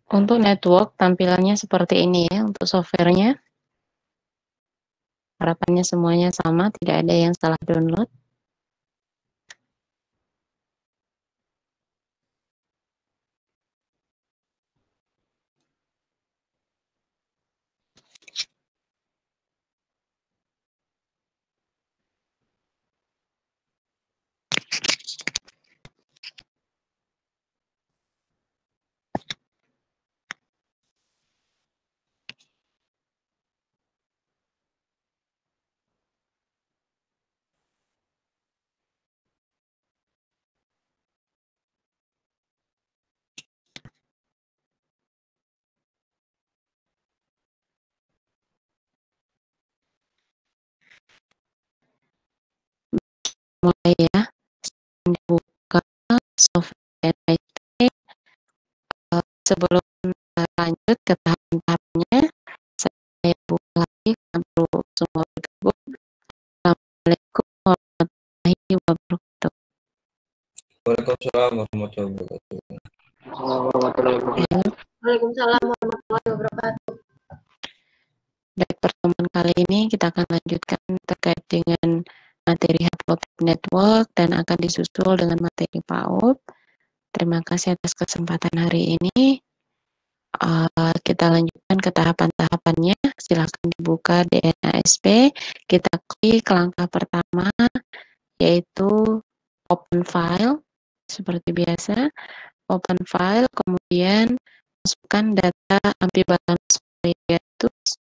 Untuk network tampilannya seperti ini ya untuk softwarenya. Harapannya semuanya sama, tidak ada yang salah download. Mulai ya, dibuka software NISP. Sebelum lanjut ke tahapan-tahapannya, saya buka lagi karena perlu semua bergabung. Assalamualaikum warahmatullahi wabarakatuh. Waalaikumsalam warahmatullahi wabarakatuh. Waalaikumsalam warahmatullahi wabarakatuh. Baik, pertemuan kali ini kita akan lanjutkan terkait dengan materi Haplotype Network dan akan disusul dengan materi PAUD. Terima kasih atas kesempatan hari ini. Kita lanjutkan ke tahapan-tahapannya. Silahkan dibuka DNASP. Kita klik langkah pertama, yaitu open file. Seperti biasa, open file, kemudian masukkan data ambivalence variegatus.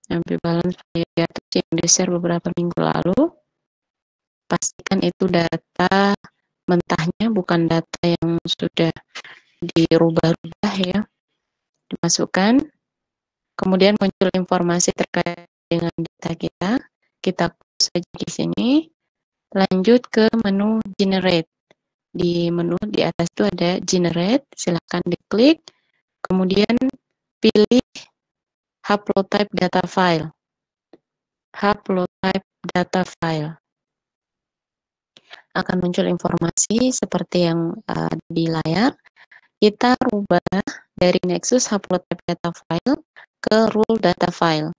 Ambivalence variegatus yang di-share beberapa minggu lalu. Pastikan itu data mentahnya, bukan data yang sudah dirubah-rubah ya. Dimasukkan, kemudian muncul informasi terkait dengan data kita. Kita close saja di sini. Lanjut ke menu generate. Di menu di atas itu ada generate, silakan diklik. Kemudian pilih haplotype data file. Haplotype data file. Akan muncul informasi seperti yang di layar. Kita rubah dari Nexus haplotype data file ke rule data file.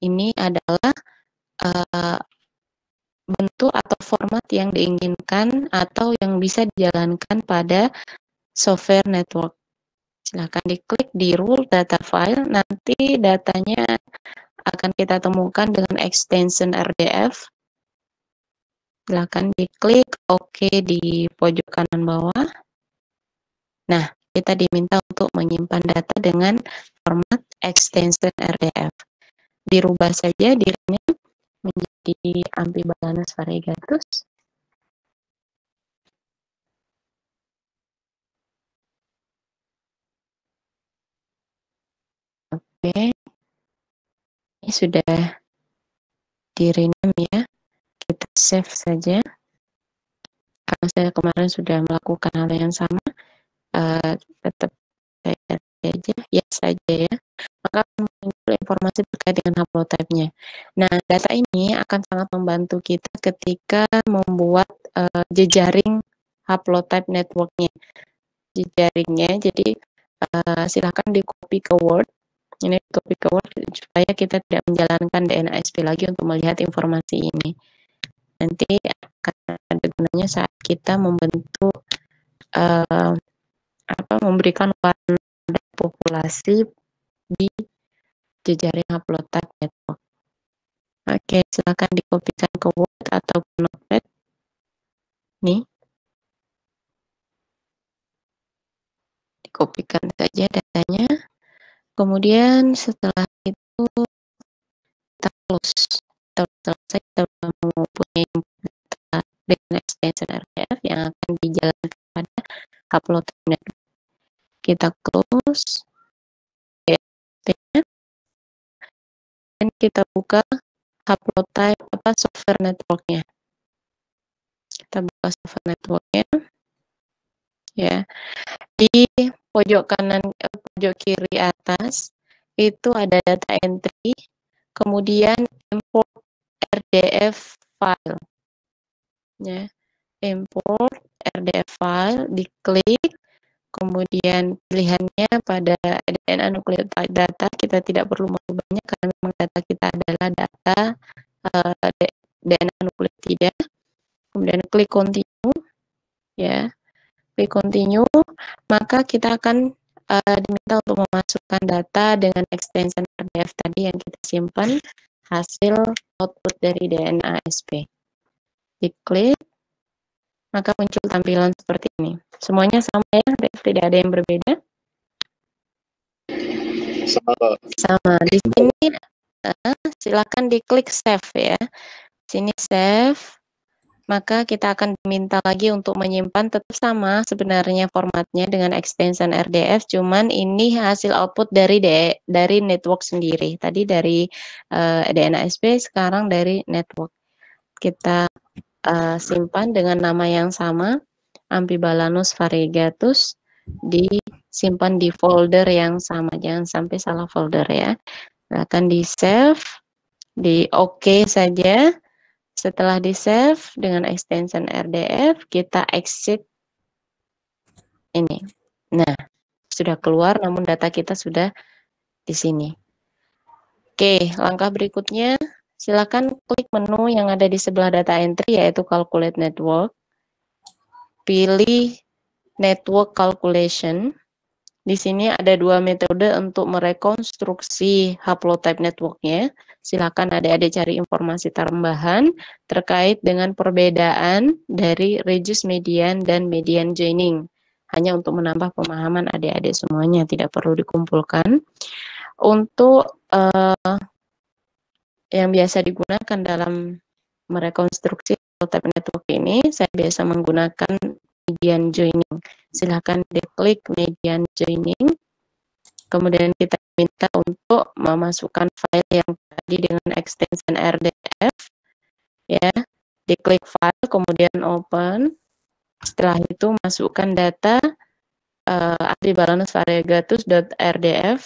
Ini adalah bentuk atau format yang diinginkan atau yang bisa dijalankan pada software network. Silahkan diklik di rule data file, nanti datanya akan kita temukan dengan extension RDF. Silahkan diklik OK di pojok kanan bawah. Nah, kita diminta untuk menyimpan data dengan format extension RDF. Dirubah saja dirinya menjadi ambivalence variegatus. Oke, ini sudah di-rename ya. Kita save saja. Karena saya kemarin sudah melakukan hal yang sama, tetap saya aja, ya saja ya. Maka muncul informasi terkait dengan haplotype-nya. Nah, data ini akan sangat membantu kita ketika membuat jejaring haplotype network-nya. Jejaringnya, jadi silahkan di-copy ke Word. Ini copy ke Word supaya kita tidak menjalankan DNASP lagi untuk melihat informasi ini. Nanti akan ada gunanya saat kita membentuk memberikan warna populasi di jejaring haplotype network. Oke, silakan dikopikan ke Word atau Notepad. Nih, dikopikan saja datanya. Kemudian setelah itu kita close. Selesai, kita mempunyai data dengan extension RDF yang akan dijalankan pada haplotype network. Kita close. Dan kita buka haplotype software networknya. Kita buka software networknya. Ya, di pojok kanan, pojok kiri atas itu ada data entry, kemudian import RDF file. Ya, import RDF file, diklik, Kemudian pilihannya pada DNA nucleotide data kita tidak perlu merubahnya karena memang data kita adalah data DNA nukleotida. Kemudian klik continue, ya, klik continue, maka kita akan diminta untuk memasukkan data dengan extension RDF tadi yang kita simpan, hasil output dari DNA ASP. Diklik, maka muncul tampilan seperti ini. Semuanya sama ya, tidak ada yang berbeda. Sama. Di sini silakan diklik save ya. Sini save. Maka kita akan diminta lagi untuk menyimpan, tetap sama sebenarnya formatnya dengan extension RDF, cuman ini hasil output dari network sendiri. Tadi dari DNASP, sekarang dari network. Kita simpan dengan nama yang sama, Amphibalanus variegatus, disimpan di folder yang sama, jangan sampai salah folder ya. Akan di save, di OK saja. Setelah di save dengan extension RDF, kita exit ini. Nah, sudah keluar, namun data kita sudah di sini. Oke, langkah berikutnya, silakan klik menu yang ada di sebelah data entry, yaitu Calculate Network. Pilih Network Calculation. Di sini ada dua metode untuk merekonstruksi haplotype networknya. Silakan adik-adik cari informasi tambahan terkait dengan perbedaan dari reduced median dan median joining. Hanya untuk menambah pemahaman adik-adik semuanya, tidak perlu dikumpulkan. Untuk yang biasa digunakan dalam merekonstruksi haplotype network ini, saya biasa menggunakan median joining. Silahkan diklik median joining, kemudian kita minta untuk memasukkan file yang tadi dengan extension RDF, ya, diklik file, kemudian open. Setelah itu masukkan data Amphibalanus variegatus.rdf,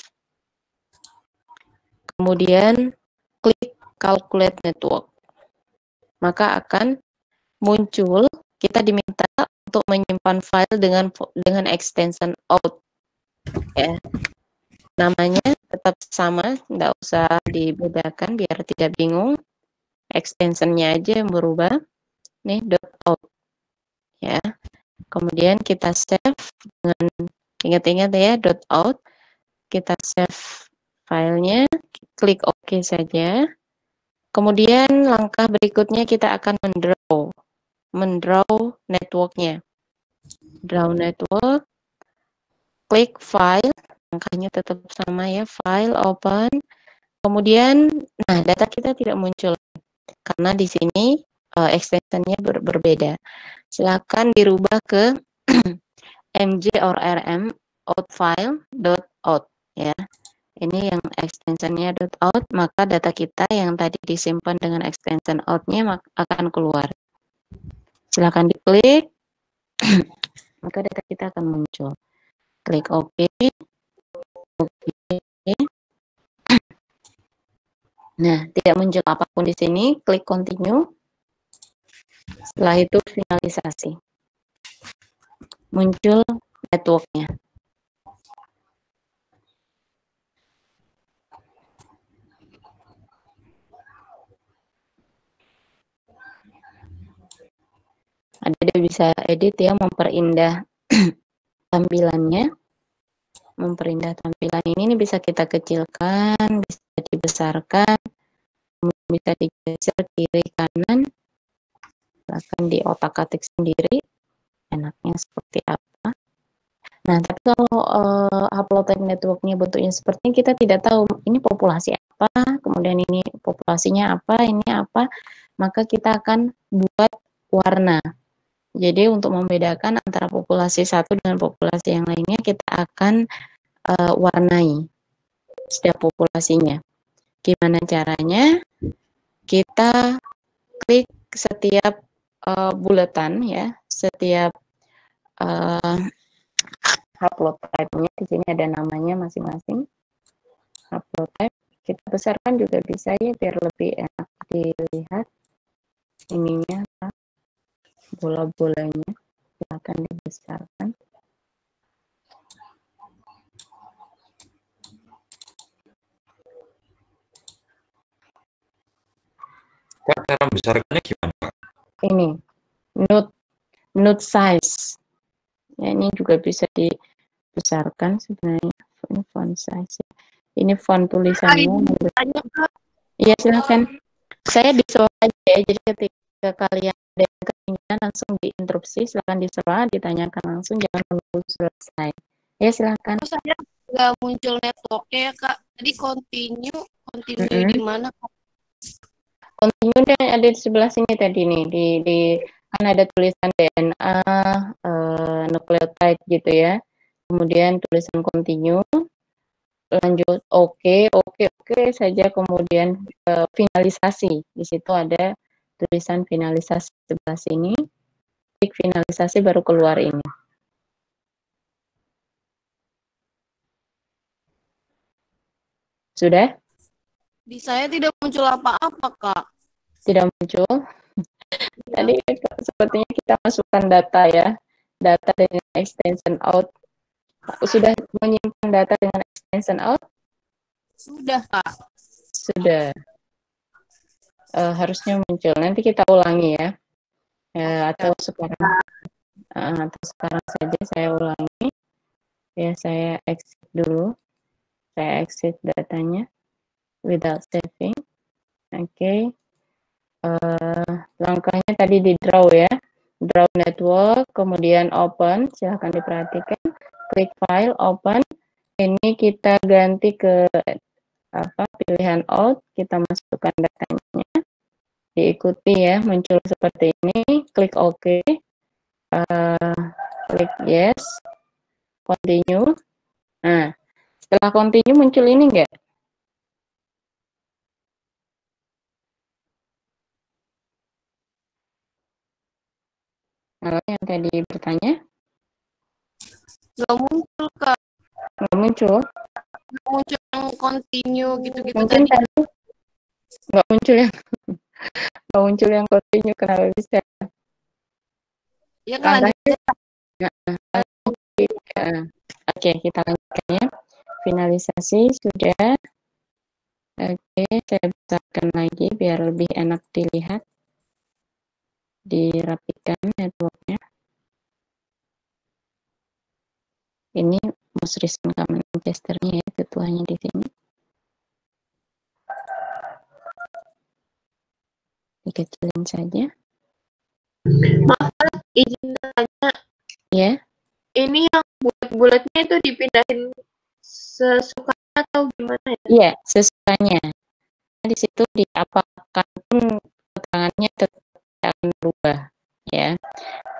kemudian klik calculate network, maka akan muncul, kita diminta untuk menyimpan file dengan extension out, ya. Namanya tetap sama, tidak usah dibedakan biar tidak bingung. Extensionnya aja yang berubah. Nih .out, ya. Kemudian kita save dengan, ingat-ingat ya, .out. Kita save filenya, klik OK saja. Kemudian langkah berikutnya kita akan mendraw networknya. Draw network, klik file, langkahnya tetap sama ya, file, open. Kemudian, nah, data kita tidak muncul karena di sini extensionnya berbeda. Silakan dirubah ke mj or rm out file .out, ya. Ini yang extensionnya .out, maka data kita yang tadi disimpan dengan extension out-nya akan keluar. Silakan diklik, maka data kita akan muncul. Klik OK. Nah, tidak muncul apapun di sini, klik continue. Setelah itu finalisasi. Muncul networknya. Ada bisa edit ya, memperindah tampilannya. Memperindah tampilan ini bisa kita kecilkan, bisa dibesarkan, bisa digeser kiri kanan. Akan di otak-atik sendiri enaknya seperti apa. Nah, tapi kalau haplotype networknya bentuknya seperti ini, kita tidak tahu ini populasi apa, kemudian ini populasinya apa, ini apa, maka kita akan buat warna. Jadi untuk membedakan antara populasi satu dengan populasi yang lainnya, kita akan warnai setiap populasinya. Gimana caranya? Kita klik setiap buletan ya, setiap haplotype-nya. Di sini ada namanya masing-masing haplotype. Kita besarkan juga bisa ya, biar lebih enak dilihat ininya, bola-bolanya. Silakan dibesarkan. Kak, cara membesarkannya gimana, Pak? Ini node size. Ya, ini juga bisa dibesarkan sebenarnya. Ini font size. Ini font tulisannya. Iya, silakan. Saya disuruh aja ya. Jadi ketika kalian ada yang ketinggalan langsung diinterupsi, silakan disuruh, ditanyakan langsung, jangan menunggu selesai. Ya, silakan. Terus saya nggak muncul networknya ya Kak. Tadi continue di mana Kak? Continue dan ada di sebelah sini tadi nih, di kan ada tulisan DNA, nucleotide gitu ya. Kemudian tulisan continue, lanjut oke saja, kemudian finalisasi. Di situ ada tulisan finalisasi sebelah sini. Klik finalisasi baru keluar ini. Sudah? Di saya tidak muncul apa-apa Kak. Tidak muncul. Tadi sepertinya kita masukkan data ya. Data dengan extension out. Sudah menyimpan data dengan extension out? Sudah Kak. Sudah. Harusnya muncul. Nanti kita ulangi ya. Atau sekarang saja saya ulangi. Ya, saya exit dulu. Saya exit datanya without saving. Oke. Langkahnya tadi di draw ya. Draw network, kemudian open. Silahkan diperhatikan. Klik file, open. Ini kita ganti ke pilihan out. Kita masukkan datanya. Diikuti ya, muncul seperti ini. Klik OK. Klik yes. Continue. Nah, setelah continue muncul ini enggak? Kalau yang tadi bertanya? Nggak muncul Kak. Nggak muncul? Nggak muncul yang continue gitu-gitu Mungkin tadi. Nggak muncul ya. Nggak muncul yang continue, kenapa bisa? Ya kan lanjut. Oke, kita lanjutkan ya. Finalisasi sudah. Oke, saya besarkan lagi biar lebih enak dilihat. Dirapikan networknya. Ini most recent common ancestor-nya ya, ketuanya di sini. Dikecilin saja. Maaf, izin tanya. Ya. Ini yang bulat-bulatnya itu dipindahin sesukanya atau gimana ya? Iya, sesukanya. Di situ diapakan pun keterangannya tetap tidak akan berubah. Ya,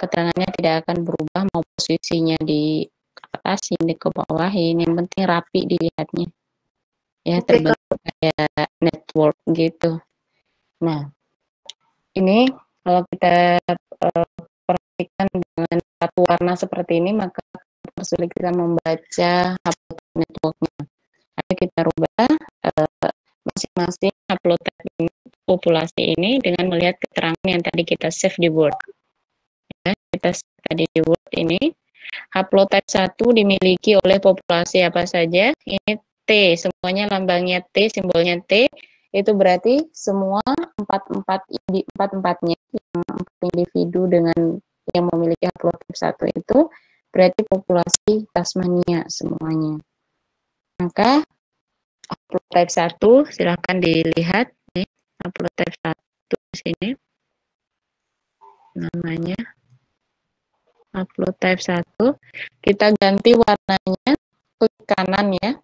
keterangannya tidak akan berubah, mau posisinya di atas ini ke bawah, ini yang penting rapi dilihatnya. Ya, terbentuk kayak network gitu. Nah, ini kalau kita perhatikan dengan satu warna seperti ini, maka sulit kita membaca networknya. Ayo kita rubah masing-masing upload populasi ini dengan melihat keterangan yang tadi kita save di Word. Ya, kita save tadi di Word ini. Haplotype 1 dimiliki oleh populasi apa saja? Ini T, semuanya lambangnya T, simbolnya T. Itu berarti semua empat-empatnya yang 4 individu dengan yang memiliki haplotype 1 itu berarti populasi Tasmania semuanya. Maka haplotype 1 silahkan dilihat nih, haplotype 1 di sini namanya haplotype 1. Kita ganti warnanya, klik kanan ya.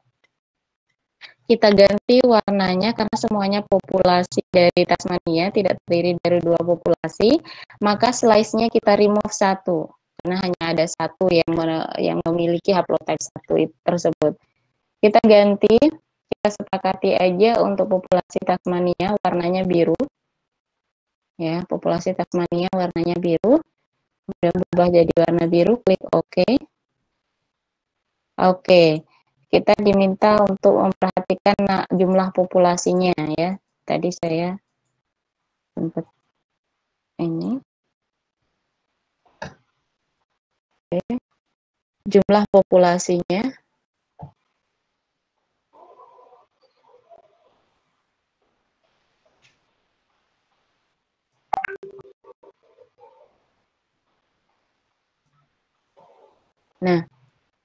Kita ganti warnanya karena semuanya populasi dari Tasmania, tidak terdiri dari 2 populasi, maka slice-nya kita remove 1 karena hanya ada 1 yang memiliki haplotype 1 tersebut. Kita ganti, kita sepakati aja untuk populasi Tasmania warnanya biru. Ya, populasi Tasmania warnanya biru. Sudah berubah jadi warna biru, klik OK. Oke. Kita diminta untuk memperhatikan jumlah populasinya ya. Tadi saya sempat ini. Oke. Jumlah populasinya. Nah,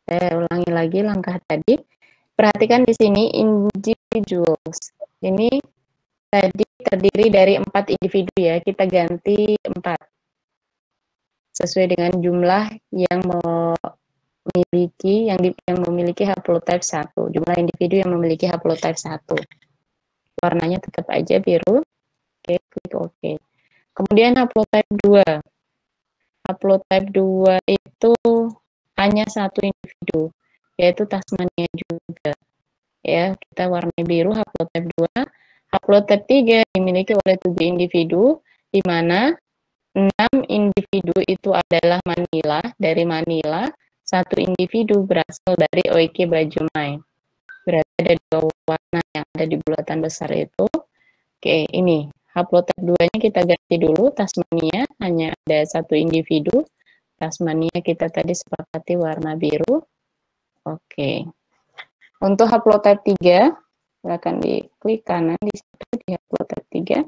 saya ulangi lagi langkah tadi. Perhatikan di sini individuals. Ini tadi terdiri dari 4 individu ya. Kita ganti 4 sesuai dengan jumlah yang memiliki haplotype 1. Jumlah individu yang memiliki haplotype 1. Warnanya tetap aja biru. Oke, klik OK. Kemudian haplotype 2. Haplotype 2 itu hanya 1 individu, yaitu Tasmania juga. Ya, kita warnai biru haplotype 2. Haplotype 3 dimiliki oleh 7 individu, di mana 6 individu itu adalah Manila, dari Manila, 1 individu berasal dari Oike Bajumai. Berarti ada 2 warna yang ada di bulatan besar itu. Oke, ini haplotype 2-nya kita ganti dulu, Tasmania, hanya ada 1 individu. Tasmania kita tadi sepakati warna biru. Oke. Untuk haplotype 3, silakan diklik kanan di situ di haplotype 3.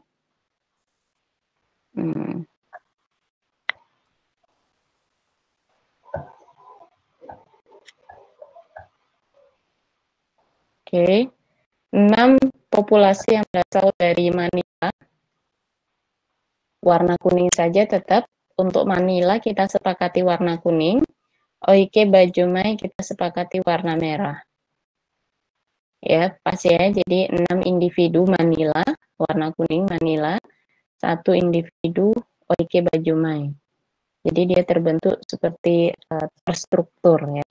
Oke. 6 populasi yang berasal dari Manila. Warna kuning saja tetap. Untuk Manila kita sepakati warna kuning. Oike Bajumai kita sepakati warna merah. Ya, pas ya. Jadi 6 individu Manila, warna kuning Manila, 1 individu Oike Bajumai. Jadi dia terbentuk seperti terstruktur ya.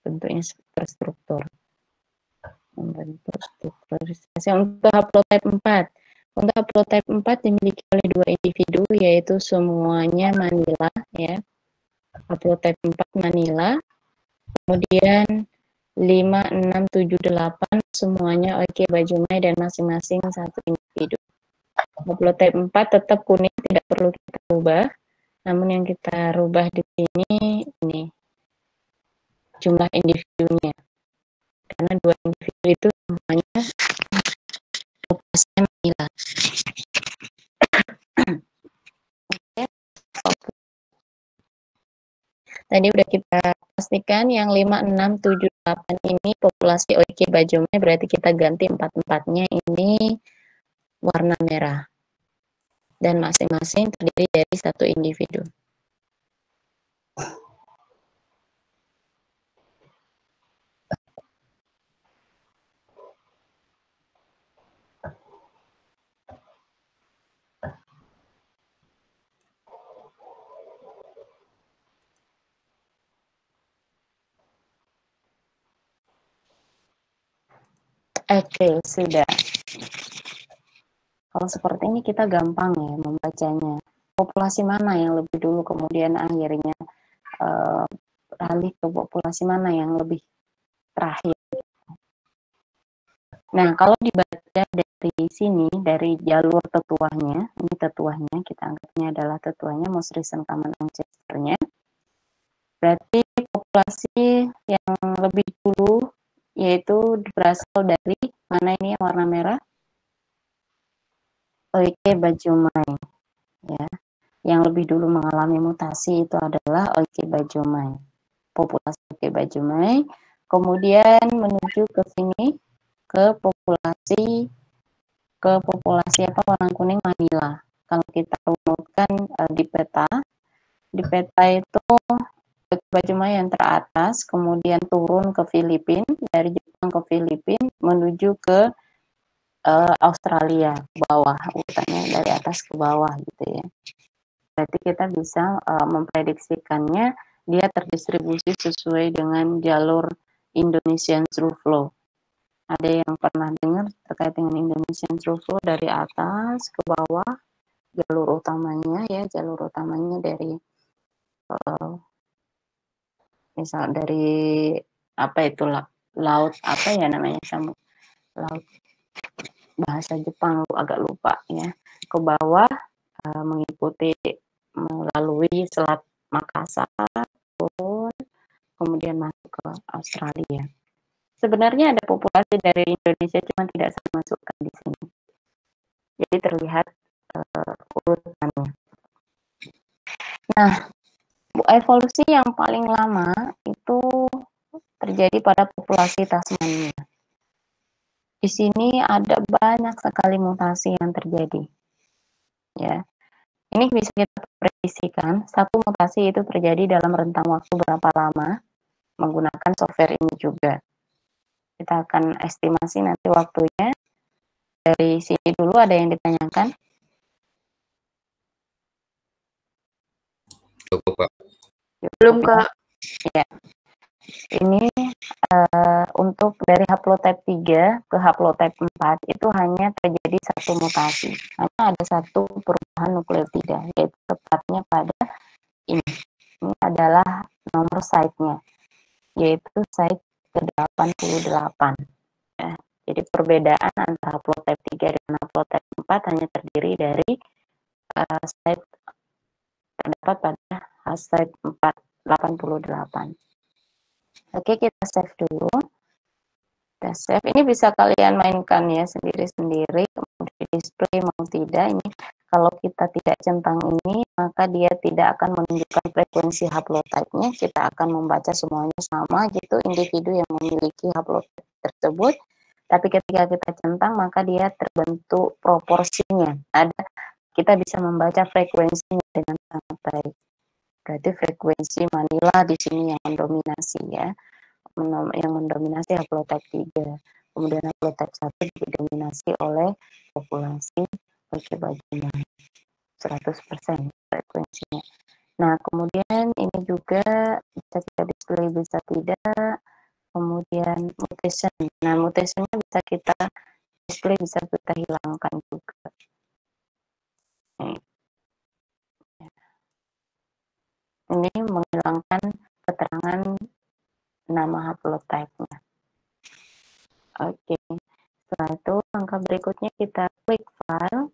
Bentuknya terstruktur. Membentuk strukturisasi. Untuk haplotype 4. Untuk haplotype 4 dimiliki oleh 2 individu, yaitu semuanya Manila ya. Haplotype 4 Manila. Kemudian 5, 6, 7, 8 semuanya Oike Bajumai dan masing-masing 1 individu. Haplotype 4 tetap kuning, tidak perlu kita rubah. Namun yang kita rubah di sini ini jumlah individunya. Karena 2 individu itu semuanya populasi Manila. Tadi udah kita pastikan yang 5, 6, 7, 8 ini populasi Oike Bajumai, berarti kita ganti 4-4-nya ini warna merah. Dan masing-masing terdiri dari 1 individu. Oke, sudah. Kalau seperti ini kita gampang ya membacanya. Populasi mana yang lebih dulu kemudian akhirnya beralih ke populasi mana yang lebih terakhir. Nah, kalau dibaca dari sini, dari jalur tetuahnya, ini tetuahnya, kita anggapnya adalah tetuahnya, most recent common ancestor-nya. Berarti populasi yang lebih dulu, yaitu berasal dari, mana ini yang warna merah? Oike Bajumai. Ya. Yang lebih dulu mengalami mutasi itu adalah Oike Bajumai. Populasi Oike Bajumai. Kemudian menuju ke sini, ke populasi apa warna kuning Manila. Kalau kita rumuskan di peta itu Bajumai yang teratas, kemudian turun ke Filipina, dari Jepang ke Filipina menuju ke Australia ke bawah, urutannya dari atas ke bawah gitu ya. Berarti kita bisa memprediksikannya dia terdistribusi sesuai dengan jalur Indonesian through flow. Ada yang pernah dengar terkait dengan Indonesian through flow dari atas ke bawah, jalur utamanya ya, jalur utamanya dari misal dari apa itu laut apa ya namanya, laut bahasa Jepang agak lupa ya, ke bawah mengikuti melalui Selat Makassar, turun, kemudian masuk ke Australia. Sebenarnya ada populasi dari Indonesia, cuma tidak saya masukkan di sini. Jadi terlihat urutannya. Nah, Evolusi yang paling lama itu terjadi pada populasi Tasmania. Di sini ada banyak sekali mutasi yang terjadi. Ya, ini bisa kita prediksikan. Satu mutasi itu terjadi dalam rentang waktu berapa lama menggunakan software ini juga. Kita akan estimasi nanti waktunya. Dari sini dulu ada yang ditanyakan? Cukup, Kak. Belum, Kak. Ya. Ini untuk dari haplotype 3 ke haplotype 4 itu hanya terjadi satu mutasi. Hanya ada satu perubahan nukleotida, yaitu tepatnya pada ini. Ini adalah nomor site-nya, yaitu site ke-88. Ya. Jadi perbedaan antara haplotype 3 dan haplotype 4 hanya terdiri dari site terdapat pada site 488. Oke, kita save dulu. Kita save. Ini bisa kalian mainkan ya sendiri-sendiri, kemudian di display mau tidak. Ini kalau kita tidak centang ini, maka dia tidak akan menunjukkan frekuensi haplotype-nya. Kita akan membaca semuanya sama gitu, individu yang memiliki haplotype tersebut. Tapi ketika kita centang, maka dia terbentuk proporsinya. Kita bisa membaca frekuensinya dengan sangat baik. Berarti frekuensi Manila di sini yang mendominasi ya. Yang mendominasi haplotype 3. Kemudian haplotype 1 didominasi oleh populasi bagi-baginya 100% frekuensinya. Nah, kemudian ini juga bisa kita display, bisa tidak. Kemudian mutation. Nah, mutationnya bisa kita display, bisa kita hilangkan juga. Ini menghilangkan keterangan nama haplotype-nya. Oke. Setelah itu, langkah berikutnya kita klik file,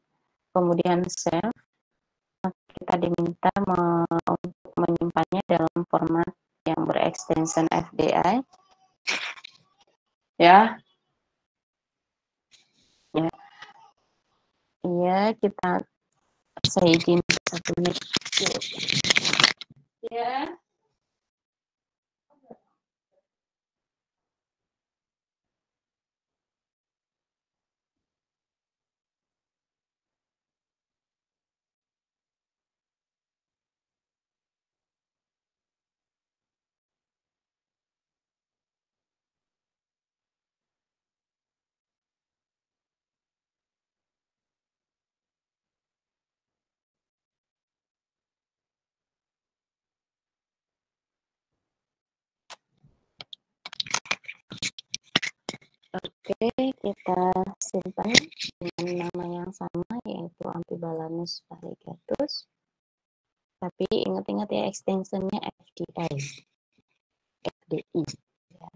kemudian save. Kita diminta untuk menyimpannya dalam format yang berekstensi FDI. Ya. Ya. Iya, saya izin 1 menit. Ya. Oke, kita simpan dengan nama yang sama, yaitu Amphibalanus variegatus. Tapi ingat-ingat ya, extensionnya FDI. FDI. Ya.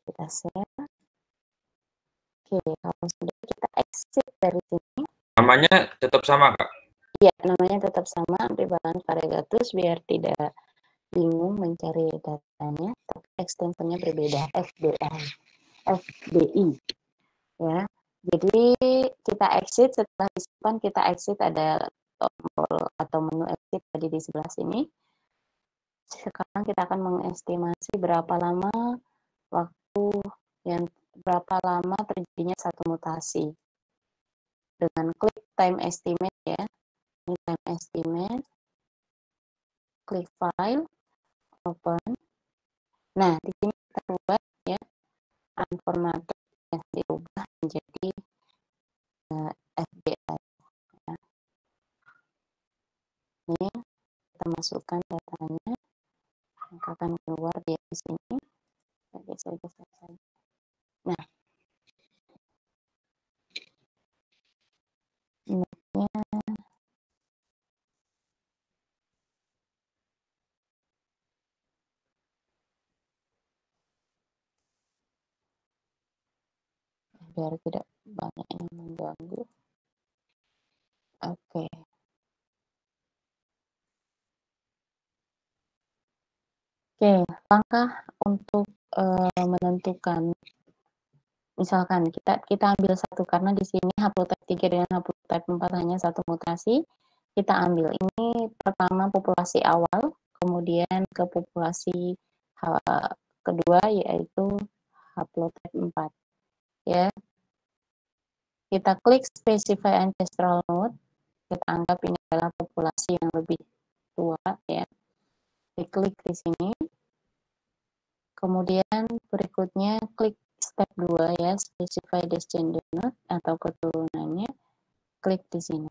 Kita save. Oke, kalau sudah kita exit dari sini. Namanya tetap sama, Kak? Iya, namanya tetap sama, Amphibalanus variegatus, biar tidak bingung mencari datanya, tapi extensionnya berbeda, FDI. Ya, jadi kita exit, setelah disimpan kita exit, ada tombol atau menu exit tadi di sebelah sini. Sekarang kita akan mengestimasi berapa lama terjadinya satu mutasi dengan klik time estimate ya. Ini time estimate, klik file, open. Nah, di sini kita ubah ya, unformatted yang diubah menjadi FDI. Ya. Ini kita masukkan datanya, maka akan keluar dia di sini. Geser saja. Nah, biar tidak banyak yang mengganggu. Oke. Oke, langkah untuk menentukan, misalkan kita ambil satu, karena di sini haplotype 3 dengan haplotype 4 hanya satu mutasi, kita ambil ini pertama populasi awal, kemudian ke populasi kedua yaitu haplotype 4 ya. Kita klik specify ancestral node, kita anggap ini adalah populasi yang lebih tua ya. Diklik di sini. Kemudian berikutnya klik step 2 ya, specify descendant node atau keturunannya, klik di sini.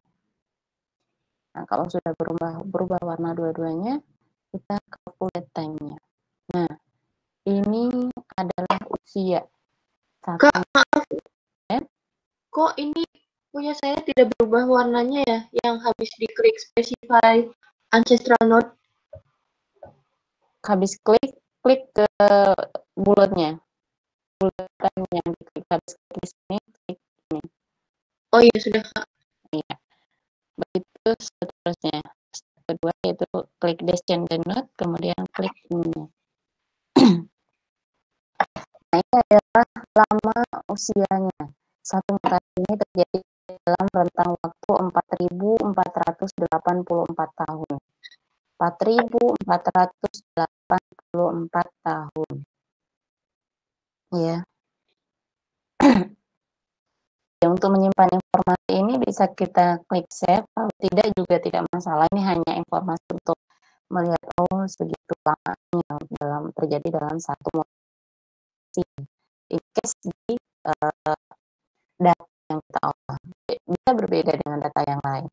Nah, kalau sudah berubah warna dua-duanya, kita calculate time-nya. Nah, ini adalah usia. Kak, maaf. Kok ini punya saya tidak berubah warnanya ya, yang habis diklik specify ancestral node? Habis klik ke bulatnya. Bulatan yang diklik, habis klik di sini, klik ini. Oh iya, sudah, Kak. Iya. Begitu seterusnya. Step kedua yaitu klik descendant node, kemudian klik ini. Nah, ini adalah lama usianya. Satu mutasi ini terjadi dalam rentang waktu 4.484 tahun. 4.484 tahun. Ya. Ya, untuk menyimpan informasi ini bisa kita klik save, kalau tidak juga tidak masalah. Ini hanya informasi untuk melihat segitu lamanya terjadi dalam satu mutasi. In case di data yang kita olah bisa berbeda dengan data yang lain.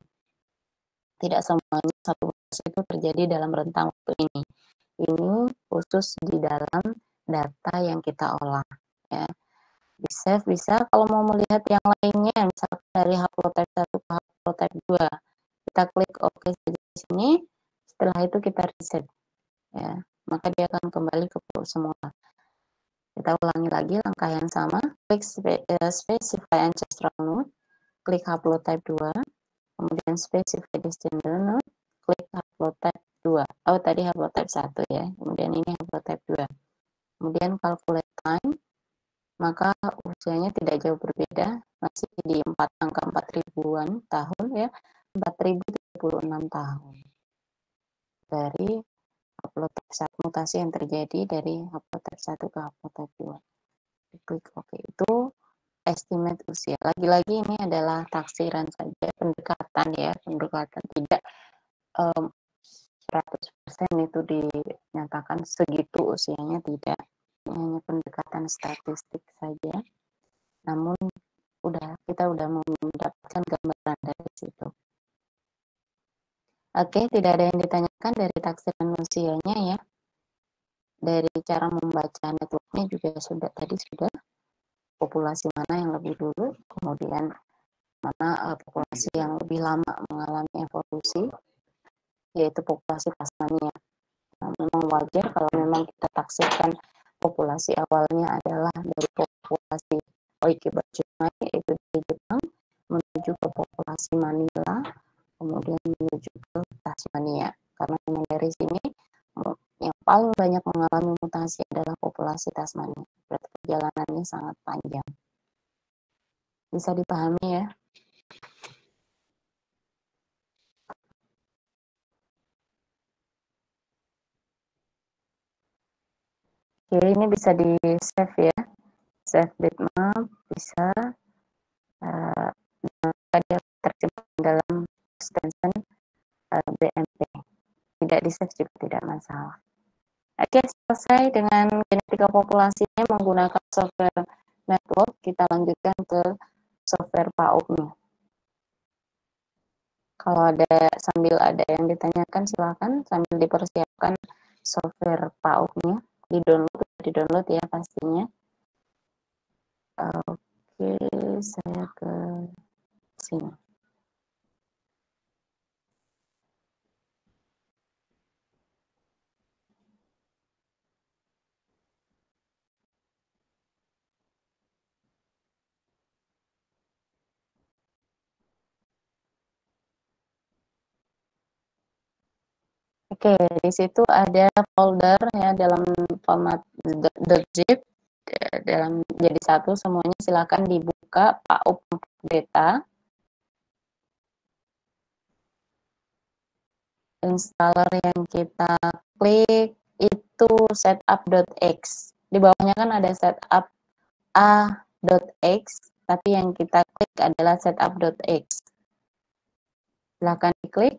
Tidak semuanya satu mutasi itu terjadi dalam rentang waktu ini. Ini khusus di dalam data yang kita olah. Ya. Di save bisa, kalau mau melihat yang lainnya, misalkan dari haplotype 1 ke haplotype 2, kita klik OK saja di sini, setelah itu kita reset. Ya, maka dia akan kembali ke semula. Kita ulangi lagi langkah yang sama, klik specify ancestral node, klik haplotype 2, kemudian specify descendant node, klik haplotype 2. Oh, tadi haplotype 1 ya, kemudian ini haplotype 2. Kemudian calculate time, maka usianya tidak jauh berbeda, masih di angka 4.000-an tahun ya, 4.036 tahun. Dari haplotype mutasi yang terjadi dari haplotype 1 ke haplotype 2. Klik OK, itu estimate usia. Lagi-lagi ini adalah taksiran saja, pendekatan ya, pendekatan, tidak 100% itu dinyatakan segitu usianya, tidak. Hanya pendekatan statistik saja. Namun kita udah mendapatkan gambaran dari situ. Oke, tidak ada yang ditanyakan dari taksiran usianya ya. Dari cara membaca networknya juga sudah populasi mana yang lebih dulu, kemudian mana populasi yang lebih lama mengalami evolusi, yaitu populasi Tasmania. Nah, memang wajar kalau memang kita taksirkan populasi awalnya adalah dari populasi Oikibachumai, yaitu dari Jepang, menuju ke populasi Manila, kemudian menuju ke Tasmania. Karena memang dari sini yang paling banyak mengalami mutasi adalah populasi Tasmania. Berarti perjalanannya sangat panjang. Bisa dipahami ya? Oke, ini bisa di save ya. Save bitmap bisa. Dia tersimpan dalam extension BMP. Tidak di save juga tidak masalah. Oke, selesai dengan genetika populasinya menggunakan software network. Kita lanjutkan ke software PAUK-nya. Kalau sambil ada yang ditanyakan silakan sambil dipersiapkan software PAUK-nya. Di-download ya pastinya. Oke, saya ke sini. Oke, di situ ada folder ya dalam format .zip, dalam jadi satu semuanya, silakan dibuka PAUK beta. Installer yang kita klik itu setup.x. Di bawahnya kan ada setup a.x, tapi yang kita klik adalah setup.x. Silahkan diklik.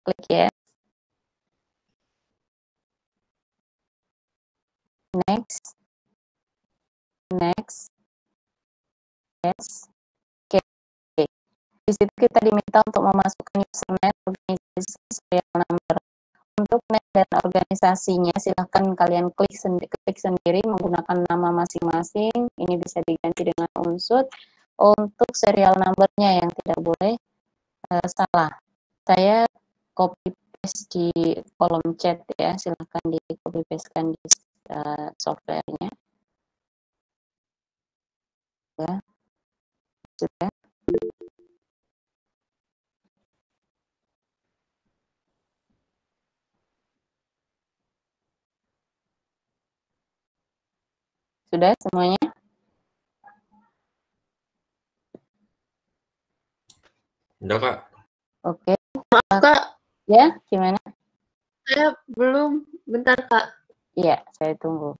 Klik ya. Next. Next. Yes. Oke. Di situ kita diminta untuk memasukkan username, organisasi, serial number. Untuk name dan organisasinya silahkan kalian klik sendiri menggunakan nama masing-masing. Ini bisa diganti dengan unsur. Untuk serial numbernya yang tidak boleh salah. Saya copy paste di kolom chat ya, silahkan di copy pastekan di softwarenya. Ya, sudah. Sudah semuanya? Udah, Kak. Oke. Kak, Ya, gimana? saya belum. Bentar, Kak. Iya, saya tunggu.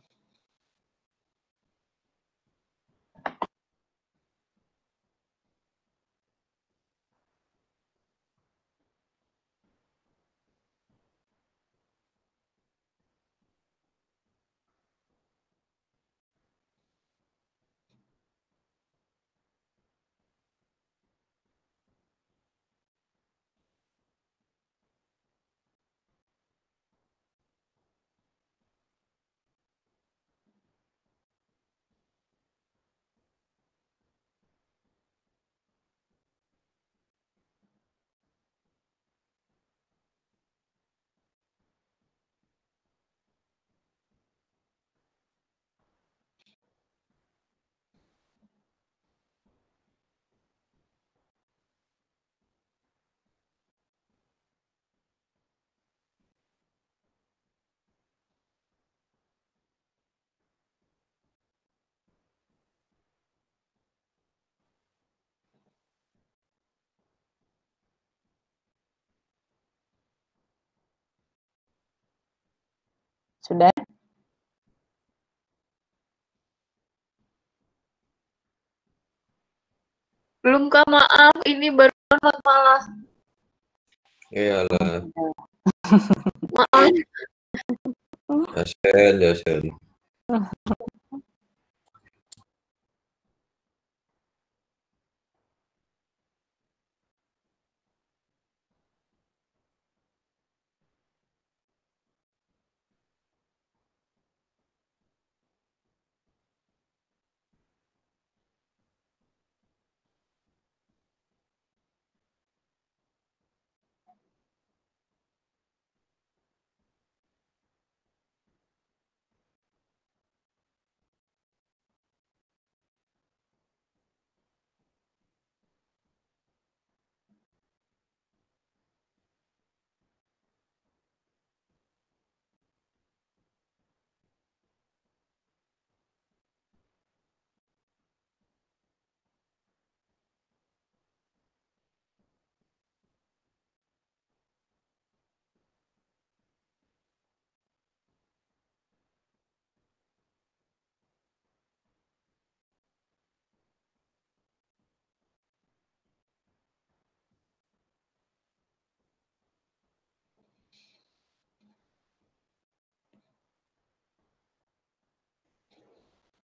Sudah? Belum, Kak. Maaf. Ini baru download malah. Iyalah, Maaf. Yasen.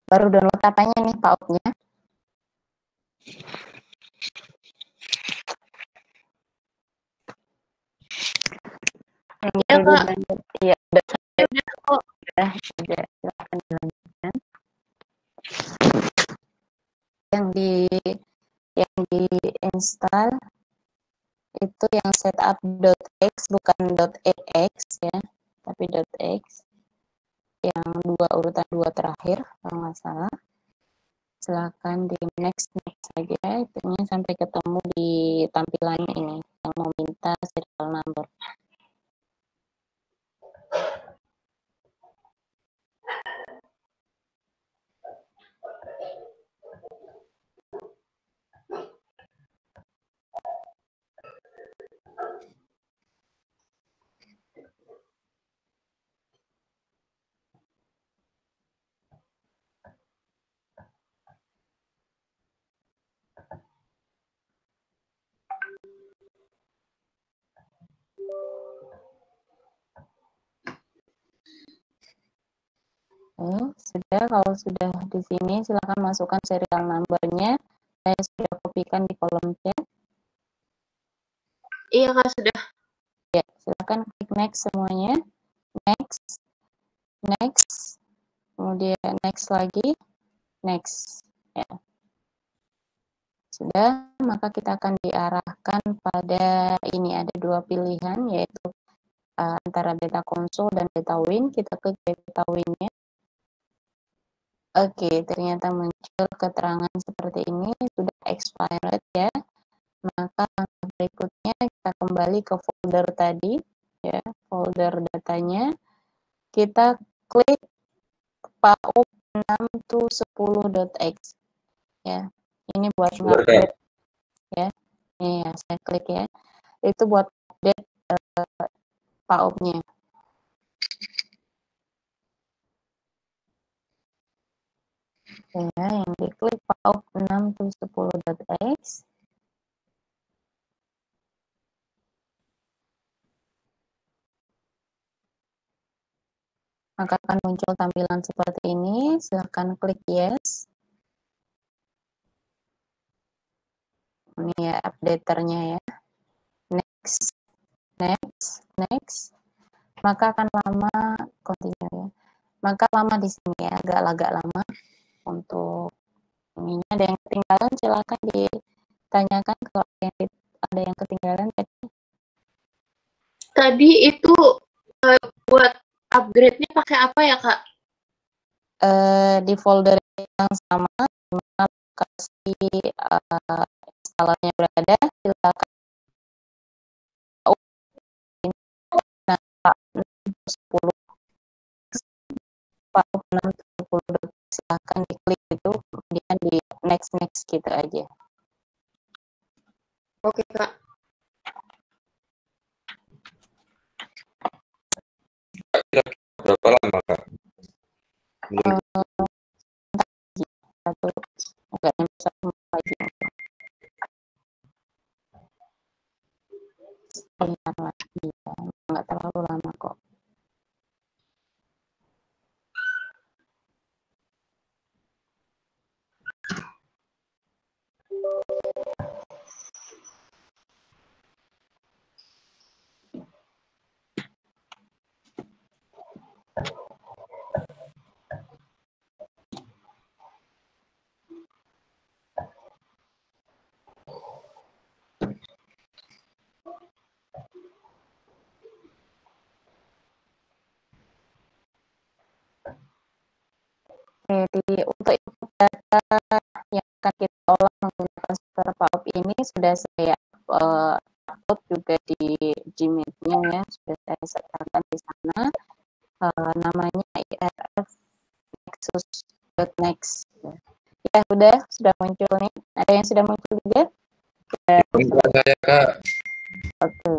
Baru download apanya nih, PAUD-nya? Ya, Kak. Iya, udah sampai. Udah kok. Sudah, silahkan dilanjutkan. Yang di install itu yang setup.x bukan .ax ya, tapi .x yang urutan 2 terakhir kalau nggak salah. Silakan di next saja, itunya sampai ketemu di tampilan ini yang mau minta serial number. Sudah, kalau sudah di sini silakan masukkan serial number-nya. Saya sudah kopikan di kolom chat. Iya Kak, sudah. Ya, silakan klik next semuanya. Next, next, kemudian next lagi, next. Ya. Sudah, maka kita akan diarahkan pada ini ada dua pilihan, yaitu antara beta konsul dan beta win. Kita klik beta win-nya. Oke, ternyata muncul keterangan seperti ini, sudah expired ya. Maka langkah berikutnya kita kembali ke folder tadi, ya, folder datanya. Kita klik PAUP 6to10.x, ya. Ini buat update, ya. Ini ya, saya klik ya. Itu buat update PAUP-nya. Ya, yang diklik PAUP 6to10.x. Maka akan muncul tampilan seperti ini. Silahkan klik yes. Ini ya updaternya ya. Next, next, next. Maka akan lama continue ya. Maka lama di sini ya, agak lama untuk ininya. Ada yang ketinggalan, silakan ditanyakan kalau ada yang ketinggalan tadi. Tadi itu buat upgrade-nya pakai apa ya Kak? Di folder yang sama, di mana lokasi installernya berada, silakan. Nah, 10 silahkan diklik itu, kemudian di next gitu aja. Oke Kak. Berapa lama Kak? Satu lagi. Sebentar lagi ya, nggak terlalu lama kok. Jadi untuk input data yang akan kita olah menggunakan software PAUP ini sudah saya upload juga di Gmail-nya ya, sudah saya sertakan di sana. Namanya irf.nexus.next. Ya sudah muncul nih. Ada yang sudah muncul juga? Saya Kak. Oke.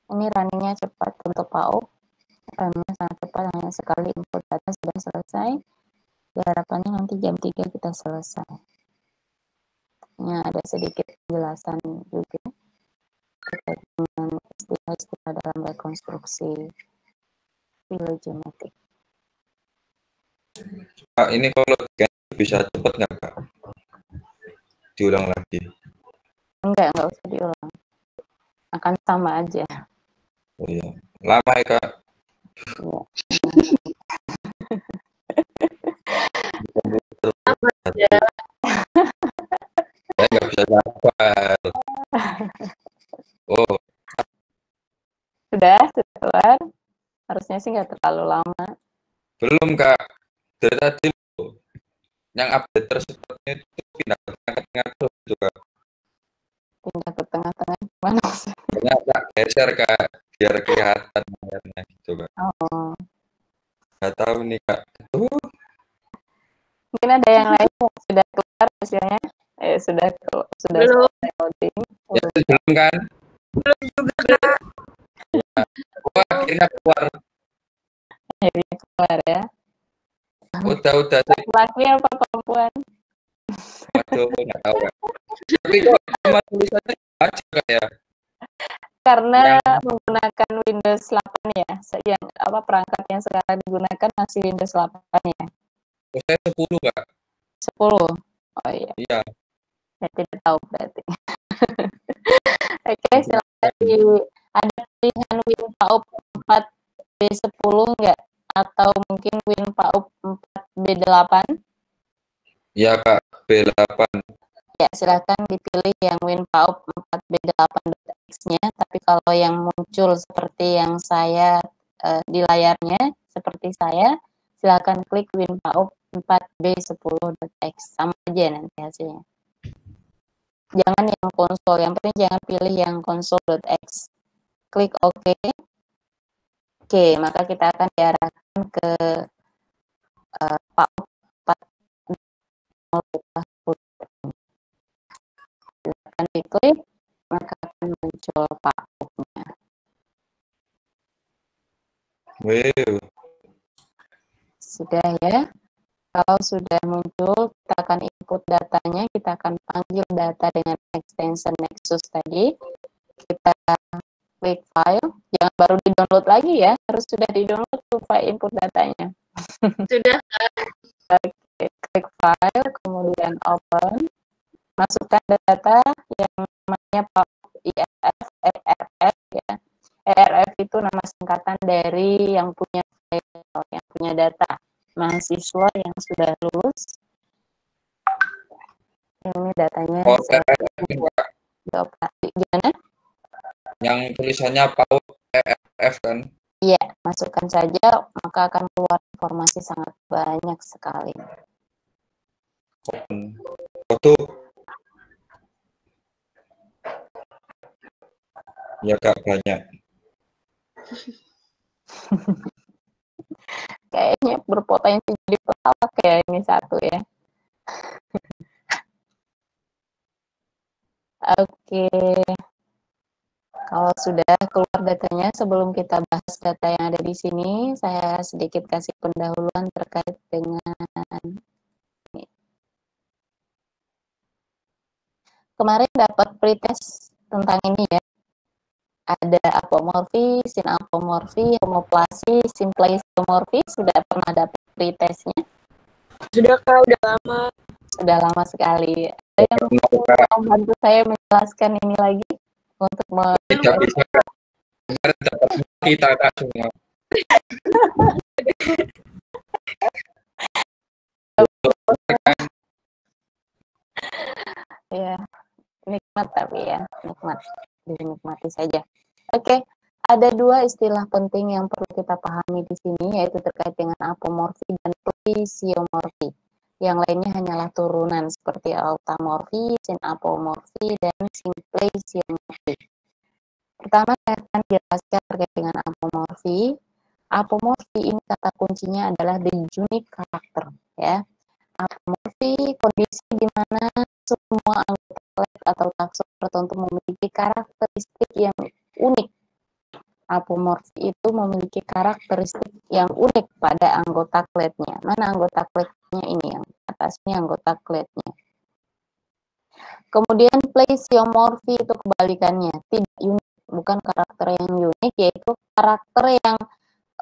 Ini runningnya cepat untuk PAUP. Runningnya sangat cepat, hanya sekali input data sudah selesai. Harapannya nanti jam 3 kita selesai. Ya, ada sedikit penjelasan juga terkait dengan istilah-istilah dalam rekonstruksi filogenetik. Kak, ini kalau bisa cepat nggak Kak? Diulang lagi? Enggak usah diulang. Akan sama aja. Oh iya. Lama ya Kak? Ya. Saya nggak bisa sabar. Oh. Sudah keluar. Harusnya sih nggak terlalu lama. Belum Kak. Dari tadi yang update tersebut itu pindah ke tengah-tengah juga. Pindah ke tengah-tengah gimana maksudnya? Ternyata geser Kak, biar kelihatan layarnya gitu Kak. Oh. Nggak tahu nih Kak. Mungkin ada yang lain yang sudah keluar hasilnya? Sudah Belum. loading. Ya, belum kan? Belum juga Kak. Ya. Oh, akhirnya keluar. Akhirnya keluar ya. Udah sih. Laki-laki apa perempuan? Waduh, nggak tahu Kak. Tapi kok nama tulisannya baca Kak ya? Karena Yang menggunakan Windows 8 ya. Yang apa perangkat yang sekarang digunakan masih Windows 8 ya. saya 10 Kak. 10. Oh iya, Iya. saya tidak tahu berarti. Oke, silakan ada pilihan WinPAUP 4B10 enggak? Atau mungkin WinPAUP 4B8? Iya Kak, B8. Ya, silakan dipilih yang WinPAUP 4B8.x-nya, tapi kalau yang muncul seperti yang saya di layarnya, seperti saya, silakan klik WinPAUP 4B10.x, sama aja nanti hasilnya. Jangan yang konsol, yang penting jangan pilih yang console.x. Klik OK. Oke, maka kita akan diarahkan ke PAUP 4.0. Silakan diklik, maka akan muncul PAUP-nya. Wow. Sudah ya. Kalau sudah muncul, kita akan input datanya, kita akan panggil data dengan extension Nexus tadi. Kita klik file, jangan baru di-download lagi ya, harus sudah di-download file input datanya. Sudah. Oke, klik file, kemudian open, masukkan data yang namanya PAUP IRF, ERF ya. ERF itu nama singkatan dari yang punya file, yang punya data. Mahasiswa yang sudah lulus, ini datanya gimana? Yang tulisannya PAUD ERF kan? Iya, masukkan saja, maka akan keluar informasi sangat banyak sekali. Foto. Ya Kak, banyak. Kayaknya berpotensi jadi pelawak ya ini satu ya. Oke. Kalau sudah keluar datanya, sebelum kita bahas data yang ada di sini, saya sedikit kasih pendahuluan terkait dengan ini. Kemarin dapat pretest tentang ini ya. Ada apomorfi, sinapomorfi, homoplasi, simplesiomorfi. Sudah pernah dapat pretestnya? Sudah Kak, udah lama. Sudah lama sekali. Ada yang mau membantu saya menjelaskan ini lagi untuk Tidak bisa. Kemarin dapat kita Kak semua. Ya, nikmat tapi ya, nikmat. Dinikmati saja. Oke, ada dua istilah penting yang perlu kita pahami di sini, yaitu terkait dengan apomorfi dan plesiomorfi. Yang lainnya hanyalah turunan seperti autamorfi, sinapomorfi, dan simplesiomorfi. Pertama, saya akan jelaskan terkait dengan apomorfi. Apomorfi ini kata kuncinya adalah the unique character, ya. Apomorfi kondisi di mana semua anggota klet atau takson tertentu memiliki karakteristik yang unik. Apomorfi itu memiliki karakteristik yang unik pada anggota kletnya. Mana anggota kletnya ini yang atas ini anggota kletnya. Kemudian plesiomorfi itu kebalikannya, tidak unik, bukan karakter yang unik, yaitu karakter yang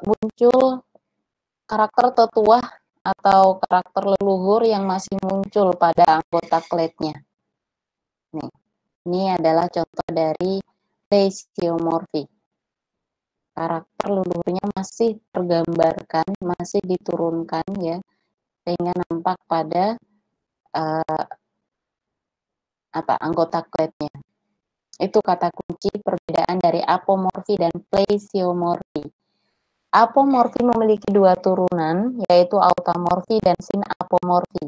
muncul, karakter tetuah atau karakter leluhur yang masih muncul pada anggota kletnya. Nih, ini adalah contoh dari plesiomorfi. Karakter leluhurnya masih tergambarkan, masih diturunkan ya, sehingga nampak pada anggota kletnya. Itu kata kunci perbedaan dari apomorfi dan plesiomorfi. Apomorfi memiliki dua turunan, yaitu autamorfi dan sinapomorfi.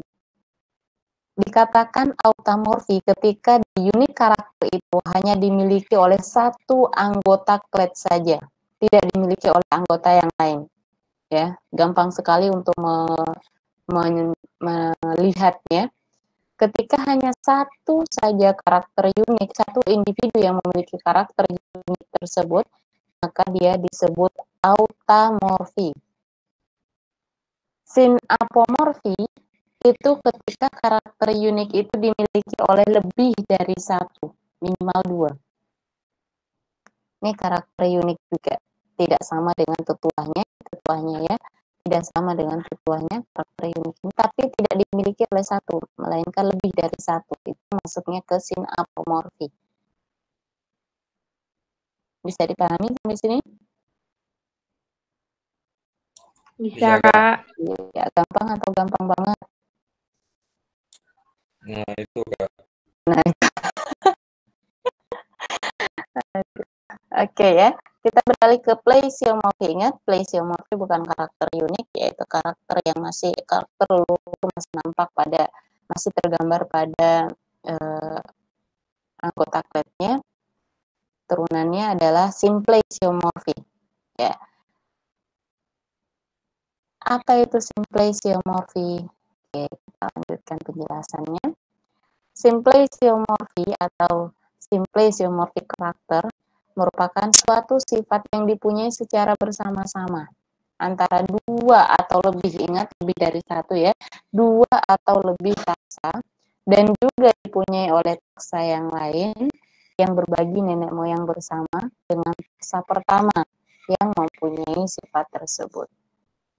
Dikatakan autamorfi ketika di unit karakter itu hanya dimiliki oleh satu anggota klet saja, tidak dimiliki oleh anggota yang lain. Ya, gampang sekali untuk melihatnya. Ketika hanya satu saja karakter unik, satu individu yang memiliki karakter unik tersebut, maka dia disebut autamorfi. Sinapomorfi itu ketika karakter unik itu dimiliki oleh lebih dari satu, minimal 2. Ini karakter unik juga, tidak sama dengan tetuahnya ya, tidak sama dengan tetuahnya karakter unik ini, tapi tidak dimiliki oleh satu, melainkan lebih dari satu. Itu masuknya ke sinapomorfi. Bisa dipahami sampai sini? Bisa, Kak. Ya, gampang atau gampang banget? Nah, itu Kak. Nah, Oke ya, kita beralih ke plesiomorfi. Ingat, plesiomorfi bukan karakter unik, yaitu karakter yang masih masih nampak pada, masih tergambar pada anggota kletnya. Turunannya adalah simplesiomorfi. Ya. Apa itu simplesiomorfi? Oke, kita lanjutkan penjelasannya. Simplesiomorfi atau simplesiomorphic karakter merupakan suatu sifat yang dipunyai secara bersama-sama antara dua atau lebih, ingat lebih dari satu ya, dua atau lebih taksa, dan juga dipunyai oleh taksa yang lain yang berbagi nenek moyang bersama dengan taksa pertama yang mempunyai sifat tersebut.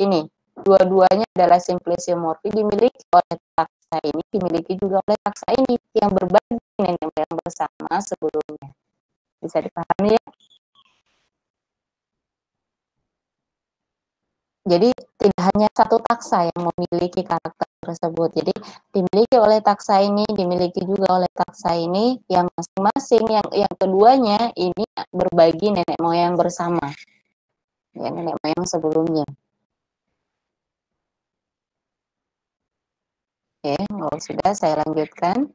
Ini dua-duanya adalah simplesiomorfi, dimiliki oleh taksa ini, dimiliki juga oleh taksa ini yang berbagi nenek moyang bersama sebelumnya. Bisa dipahami ya? Jadi tidak hanya satu taksa yang memiliki karakter tersebut. Jadi dimiliki oleh taksa ini, dimiliki juga oleh taksa ini, yang masing-masing, yang keduanya ini berbagi nenek moyang bersama. Ya, nenek moyang sebelumnya. Oke, sudah saya lanjutkan.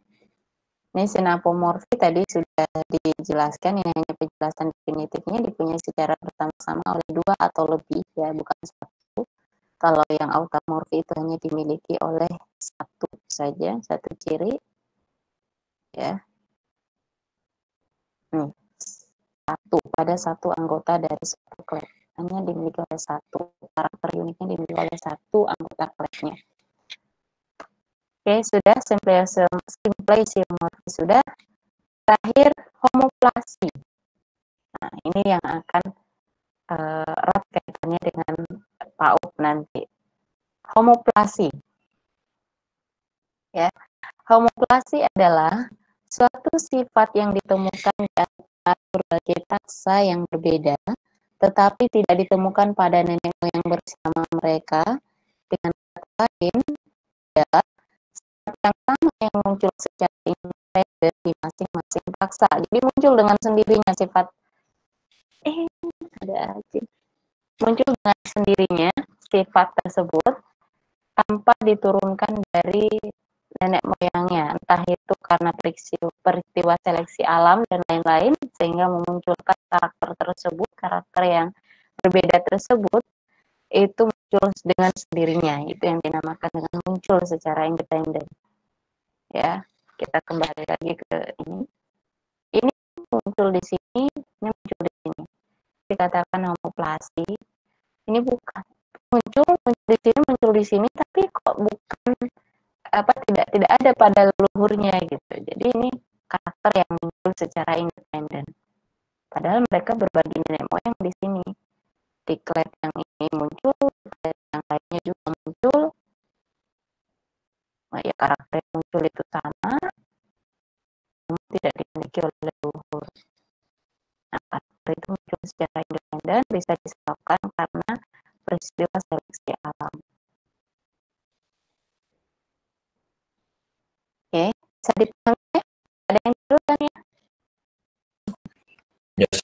Ini sinapomorfi tadi sudah dijelaskan, ini hanya penjelasan definitifnya, dipunyai secara bersama-sama oleh dua atau lebih, ya bukan satu. Kalau yang automorfi itu hanya dimiliki oleh satu saja, satu ciri, ya. Nih, satu pada satu anggota dari suatu klet, hanya dimiliki oleh satu, karakter uniknya dimiliki oleh satu anggota kletnya. Oke, sudah simplesiomorfi sudah. Terakhir, homoplasi. Nah, ini yang akan erat kaitannya dengan PAUD nanti. Homoplasi. Ya, homoplasi adalah suatu sifat yang ditemukan di antara berbagai taksa yang berbeda, tetapi tidak ditemukan pada nenek moyang bersama mereka. Dengan kata lain, adalah sifat yang sama yang muncul secara independen di masing-masing taksa. Jadi muncul dengan sendirinya sifat muncul dengan sendirinya sifat tersebut tanpa diturunkan dari nenek moyangnya, entah itu karena peristiwa seleksi alam dan lain-lain, sehingga memunculkan karakter tersebut, karakter yang berbeda tersebut itu muncul dengan sendirinya. Itu yang dinamakan dengan muncul secara independen. Ya, kita kembali lagi ke ini. Ini muncul di sini, ini muncul di sini. Dikatakan homoplasi. Ini bukan muncul di sini, tapi kok bukan tidak ada pada leluhurnya gitu. Jadi ini karakter yang muncul secara independen. Padahal mereka berbagi nenek moyang di sini. Di klet yang ini muncul, klet yang lainnya juga muncul. Nah, ya karakter yang muncul itu sama, namun tidak dimiliki oleh leluhur. Nah, karakter itu muncul secara independen, bisa disebabkan karena peristiwa seleksi alam. Oke, bisa dipahami ya? Ada yang duluan ya? Yes.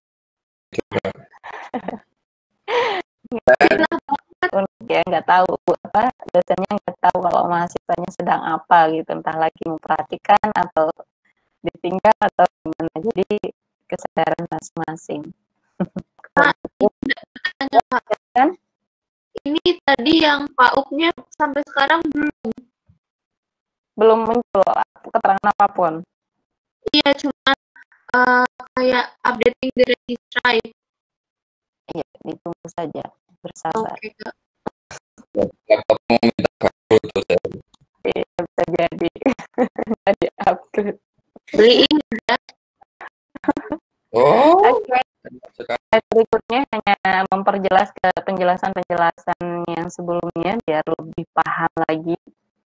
Ya nggak tahu apa dosennya nggak tahu kalau mahasiswanya sedang apa gitu, entah lagi memperhatikan atau ditinggal atau gimana. Jadi kesadaran masing-masing. Kan? Ini tadi yang PAUD-nya sampai sekarang belum muncul keterangan apapun. Iya, cuma kayak updating the registry. Iya, ditunggu saja, bersabar. Oke, Kak. laptopmu minta baru tuh saya. Iya, bisa jadi. Nggak di-upgrade. Beliin ya. Oh, Oke. sekarang Berikutnya hanya memperjelas ke penjelasan-penjelasan yang sebelumnya biar lebih paham lagi.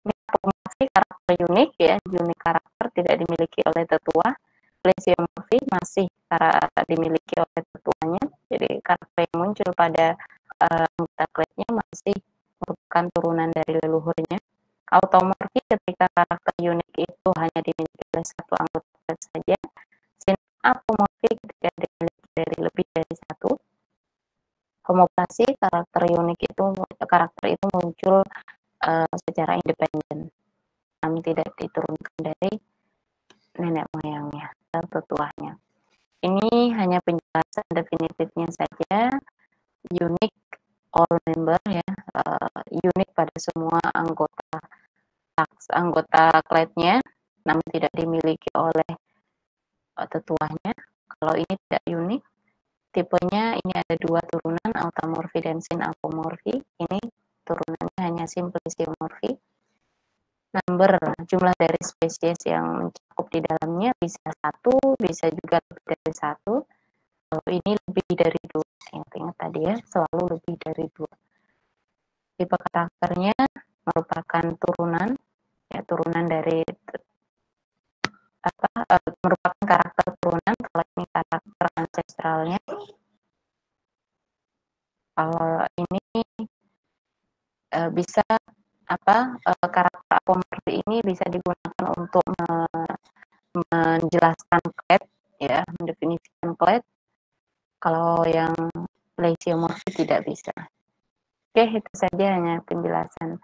Ini apomorfi karakter unik ya, unik karakter tidak dimiliki oleh tetua. Plesiomorfi masih dimiliki oleh tetuanya. Jadi karakter yang muncul pada anggota kletnya masih merupakan turunan dari leluhurnya. Automorfi ketika karakter unik itu hanya dimiliki oleh satu anggota klet saja. Apomorfi ketika dimiliki dari lebih dari satu. Homoplasi karakter itu muncul secara independen, namun tidak diturunkan dari nenek moyangnya atau tetuanya. Ini hanya penjelasan definitifnya saja. Unik all member ya, unik pada semua anggota kletnya, namun tidak dimiliki oleh tetuanya. Kalau ini tidak unik, tipenya ini ada dua turunan, automorfi dan synapomorfi. Ini turunannya hanya simplesiomorfi. Number, jumlah dari spesies yang mencakup di dalamnya bisa satu, bisa juga lebih dari satu. Kalau ini lebih dari dua, ingat tadi ya, selalu lebih dari dua. Tipe karakternya merupakan turunan, ya turunan dari merupakan karakter turunan. Kalau ini karakter ancestralnya. Kalau ini bisa karakter apomorfi ini bisa digunakan untuk menjelaskan klet ya, mendefinisikan klet. Kalau yang plesiomorfi tidak bisa. Oke, itu saja hanya penjelasan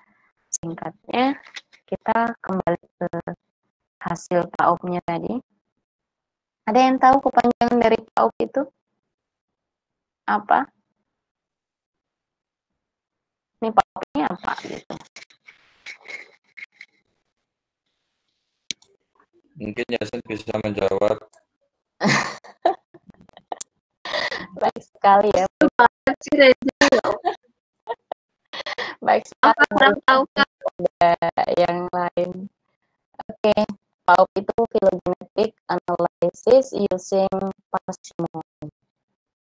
singkatnya. Kita kembali ke hasil PAOP-nya tadi. Ada yang tahu kepanjangan dari PAOP itu apa? Ini PAOP-nya apa gitu? mungkin Yasin bisa menjawab. Baik sekali ya. Banget sih Reza. Baik Apa sekali. kurang tahu Kak? Ada yang lain. Oke, PAOP itu phylogenetic analysis using parsimony.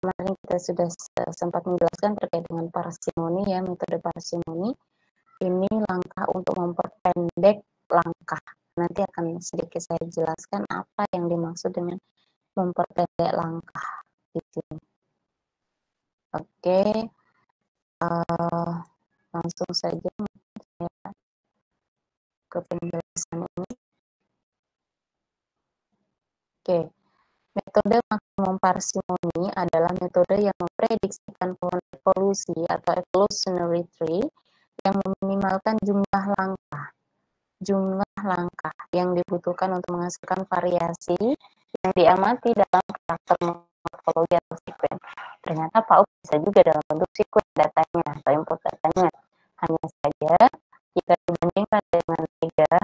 Kemarin kita sudah sempat menjelaskan terkait dengan parsimony ya, metode parsimony. Ini langkah untuk memperpendek langkah. Nanti akan sedikit saya jelaskan apa yang dimaksud dengan memperpendek langkah di sini. Oke, langsung saja saya ke penjelasan ini. Oke, metode maksimum parsimony adalah metode yang memprediksikan pohon evolusi atau evolutionary tree yang meminimalkan jumlah langkah yang dibutuhkan untuk menghasilkan variasi yang diamati dalam karakter morfologi atau sequence. Ternyata PAOP bisa juga dalam bentuk sequence datanya atau input datanya. Hanya saja jika dibandingkan dengan Mega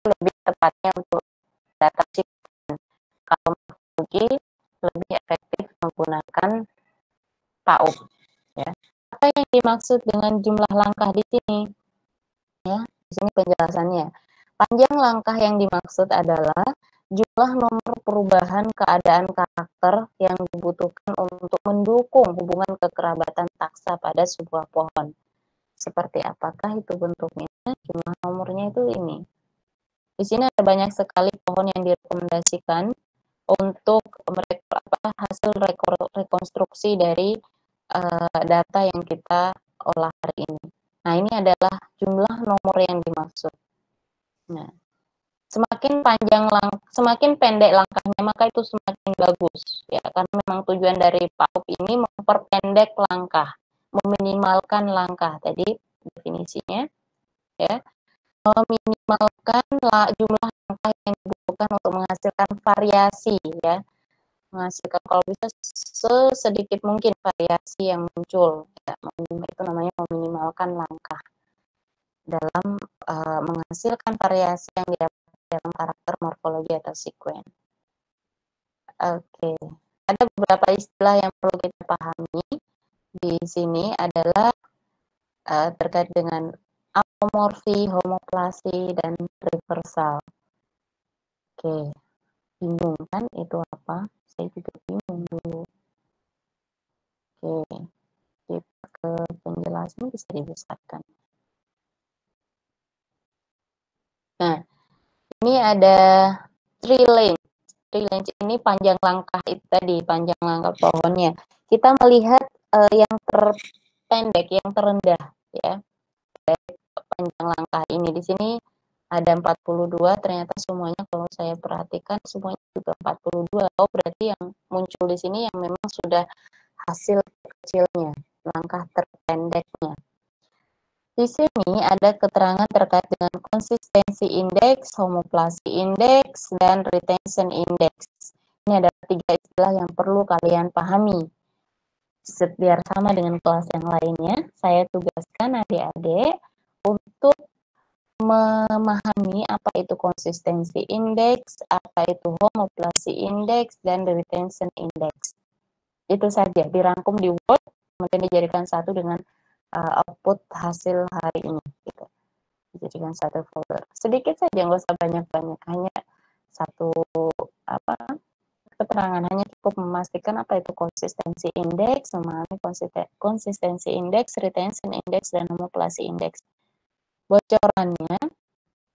lebih tepatnya untuk data sequence. Kalau morfologi lebih efektif menggunakan PAOP. Ya. Apa yang dimaksud dengan jumlah langkah di sini? Ya, di sini penjelasannya. Panjang langkah yang dimaksud adalah jumlah nomor perubahan keadaan karakter yang dibutuhkan untuk mendukung hubungan kekerabatan taksa pada sebuah pohon. Seperti apakah itu bentuknya? Jumlah nomornya itu ini. Di sini ada banyak sekali pohon yang direkomendasikan untuk hasil rekonstruksi dari data yang kita olah hari ini. Nah, ini adalah jumlah nomor yang dimaksud. Nah, semakin pendek langkahnya maka itu semakin bagus ya, karena memang tujuan dari PAOP ini memperpendek langkah, meminimalkan langkah. Tadi definisinya ya, meminimalkan jumlah langkah yang dibutuhkan untuk menghasilkan variasi ya, menghasilkan kalau bisa sedikit mungkin variasi yang muncul ya, itu namanya meminimalkan langkah dalam menghasilkan variasi yang didapat dalam karakter morfologi atau sequence. Oke, ada beberapa istilah yang perlu kita pahami di sini adalah terkait dengan apomorfi, homoplasi, dan reversal. Oke, bingung kan itu apa? Saya juga bingung dulu. Oke, kita ke penjelasan bisa dibesarkan. Nah, ini ada tree length. Tree length ini panjang langkah itu tadi, panjang langkah pohonnya. Kita melihat yang terpendek, yang terendah, ya. Panjang langkah ini di sini ada 42, ternyata semuanya kalau saya perhatikan semuanya juga 42. Oh, berarti yang muncul di sini yang memang sudah hasil kecilnya, langkah terpendeknya. Di sini ada keterangan terkait dengan konsistensi indeks, homoplasi indeks, dan retention index. Ini ada 3 istilah yang perlu kalian pahami. Biar sama dengan kelas yang lainnya, saya tugaskan adik-adik untuk memahami apa itu konsistensi indeks, apa itu homoplasi indeks, dan retention index. Itu saja, dirangkum di Word, kemudian dijadikan satu dengan output hasil hari ini. Gitu. Dijadikan satu folder. Sedikit saja, nggak usah banyak-banyak, hanya satu keterangan, hanya cukup memastikan apa itu konsistensi indeks, memahami konsistensi indeks, retention index, dan homoplasi indeks. Bocorannya,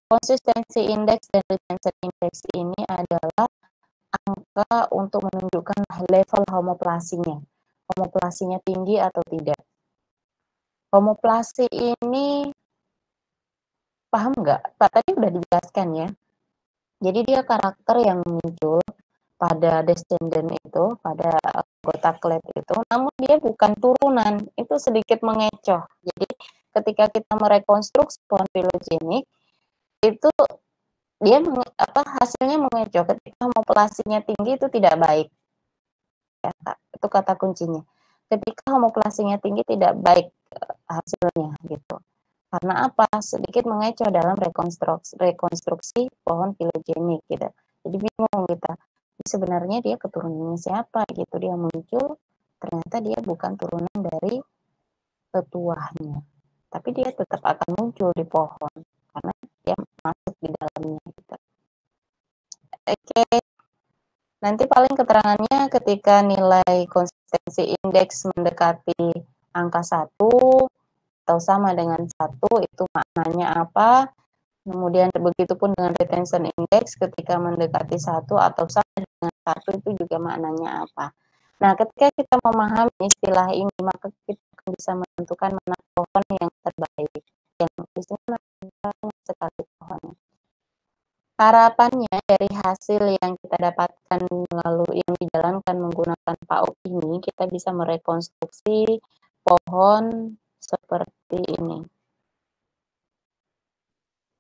konsistensi indeks dan retention index ini adalah angka untuk menunjukkan level homoplasinya. Homoplasinya tinggi atau tidak. Homoplasi ini paham nggak? Pak tadi udah dijelaskan ya. Jadi dia karakter yang muncul pada descendant itu, pada anggota clade itu, namun dia bukan turunan, itu sedikit mengecoh. Jadi ketika kita merekonstruksi pohon filogenik, itu dia hasilnya mengecoh. Ketika homoplasinya tinggi itu tidak baik. Ya, itu kata kuncinya. Ketika homoplasinya tinggi tidak baik hasilnya gitu. Karena apa? Sedikit mengecoh dalam rekonstruksi pohon filogenik gitu. Jadi bingung kita. Sebenarnya dia keturunannya siapa gitu. Dia muncul, ternyata dia bukan turunan dari tetuahnya. Tapi dia tetap akan muncul di pohon karena dia masuk di dalamnya gitu. Oke. Nanti paling keterangannya ketika nilai konsistensi indeks mendekati angka 1 atau sama dengan 1, itu maknanya apa. Kemudian begitu pun dengan retention index ketika mendekati 1 atau sama dengan 1 itu juga maknanya apa. Nah, ketika kita memahami istilah ini, maka kita akan bisa menentukan mana pohon yang terbaik. Yang di sini banyak sekali pohon. Harapannya dari hasil yang kita dapatkan melalui yang dijalankan menggunakan PAUD ini, kita bisa merekonstruksi pohon seperti ini.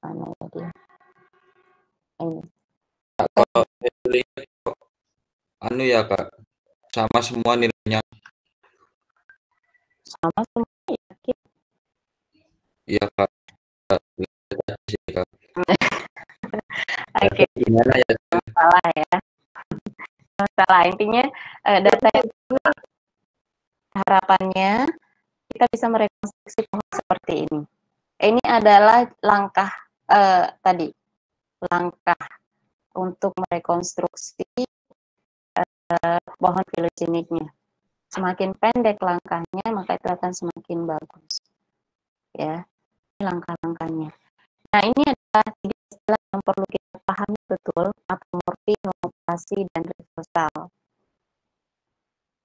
Mana ya dia? Ini. Kalau anu ya Kak, sama semua nilainya. Sama semua yakin? Iya Kak. Oke. Gimana ya? Salah ya. Masalah intinya data ini harapannya kita bisa merekonstruksi pohon seperti ini. Ini adalah langkah langkah untuk merekonstruksi pohon filogeniknya. Semakin pendek langkahnya, maka itu akan semakin bagus. Ya, ini langkah-langkahnya. Nah, ini adalah 3 istilah yang perlu kita pahami betul, apomorfi, homoplasi, dan reversal.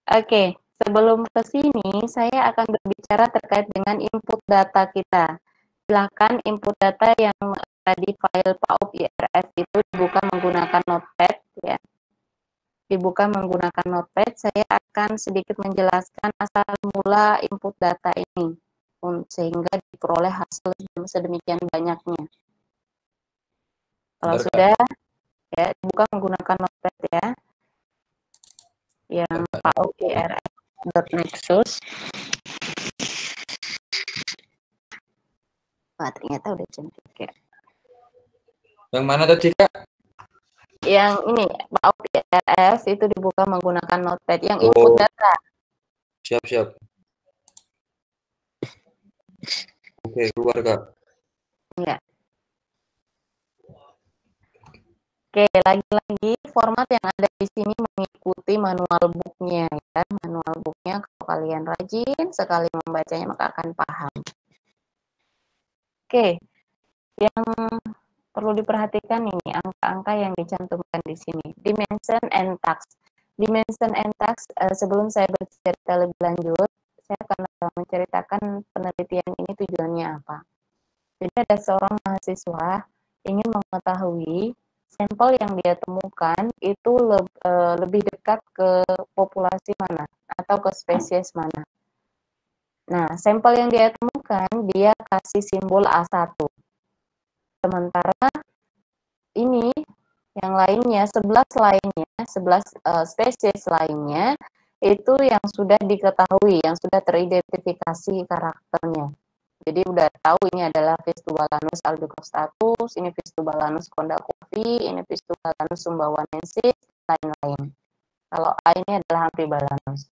Oke, sebelum ke sini, saya akan berbicara terkait dengan input data kita. Silakan input data yang di file PAUD IRF itu dibuka menggunakan Notepad, ya. Dibuka menggunakan Notepad, saya akan sedikit menjelaskan asal mula input data ini, sehingga diperoleh hasil sedemikian banyaknya. Kalau sudah, ya, dibuka menggunakan Notepad ya, yang PAUD IRF.nexus. Wah, ternyata udah cantik ya. Yang mana tadi Kak? Yang ini, PAUD IRF itu dibuka menggunakan Notepad, yang input data. Siap. Oke, keluar Kak. Ya. Oke, lagi-lagi format yang ada di sini mengikuti manual book-nya ya. Manual book-nya kalau kalian rajin sekali membacanya maka akan paham. Oke, yang perlu diperhatikan ini angka-angka yang dicantumkan di sini. Dimension and task. Dimension and task, sebelum saya bercerita lebih lanjut, saya akan menceritakan penelitian ini tujuannya apa. Jadi ada seorang mahasiswa ingin mengetahui sampel yang dia temukan itu lebih dekat ke populasi mana atau ke spesies mana. Nah, sampel yang dia temukan dia kasih simbol A1. Sementara ini yang lainnya 11 spesies lainnya itu yang sudah diketahui, yang sudah teridentifikasi karakternya. Jadi udah tahu ini adalah Fistulalanus albicostatus, ini Fistulalanus kondakovi, ini Fistulalanus sumbawanensis, lain-lain. Kalau A ini adalah Amphibalanus.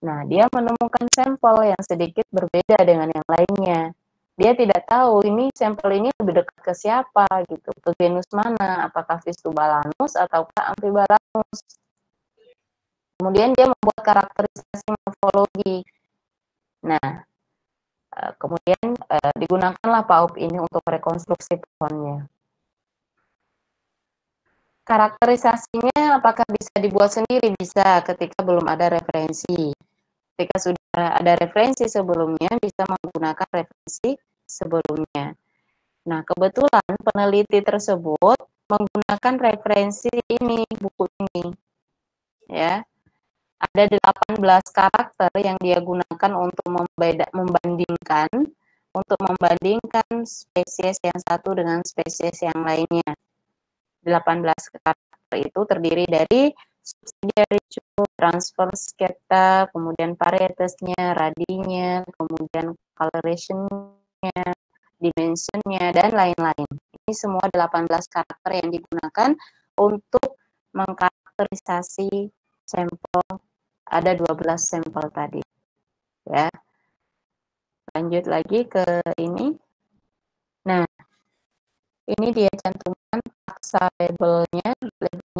Nah, dia menemukan sampel yang sedikit berbeda dengan yang lainnya. Dia tidak tahu ini sampel ini lebih dekat ke siapa gitu, ke genus mana, apakah Fistulalanus ataukah Amphibalanus. Kemudian dia membuat karakterisasi morfologi. Nah, kemudian digunakanlah PAUP ini untuk rekonstruksi pohonnya. Karakterisasinya apakah bisa dibuat sendiri? Bisa ketika belum ada referensi. Ketika sudah ada referensi sebelumnya, bisa menggunakan referensi sebelumnya. Nah, kebetulan peneliti tersebut menggunakan referensi ini, buku ini. Ya. Ada 18 karakter yang dia gunakan untuk membandingkan spesies yang satu dengan spesies yang lainnya. 18 karakter itu terdiri dari subsidiary tube, transfer skepta, kemudian parietesnya, radinya, kemudian coloration-nya, dimension-nya, dan lain-lain. Ini semua 18 karakter yang digunakan untuk mengkarakterisasi sampel. Ada 12 sampel tadi. Ya. Lanjut lagi ke ini. Nah, ini dia cantumkan taksa labelnya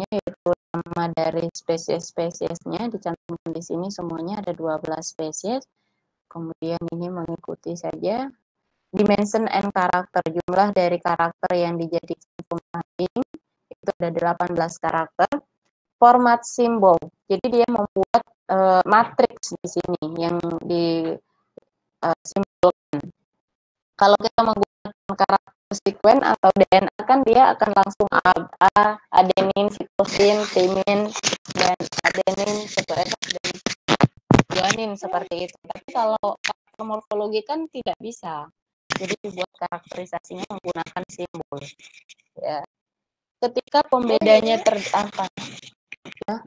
yaitu nama dari spesies-spesiesnya dicantumkan di sini semuanya ada 12 spesies. Kemudian ini mengikuti saja dimension and karakter, jumlah dari karakter yang dijadikan pemapping itu ada 18 karakter. Format simbol. Jadi dia membuat matriks di sini yang disimbolkan. Kalau kita menggunakan karakter sekuen atau DNA kan dia akan langsung A, adenin, sitosin, timin, dan adenin, dan guanin seperti itu. Tapi kalau karakter morfologi kan tidak bisa. Jadi dibuat karakterisasinya menggunakan simbol. Ya. Ketika pembedanya terdapat. Ya.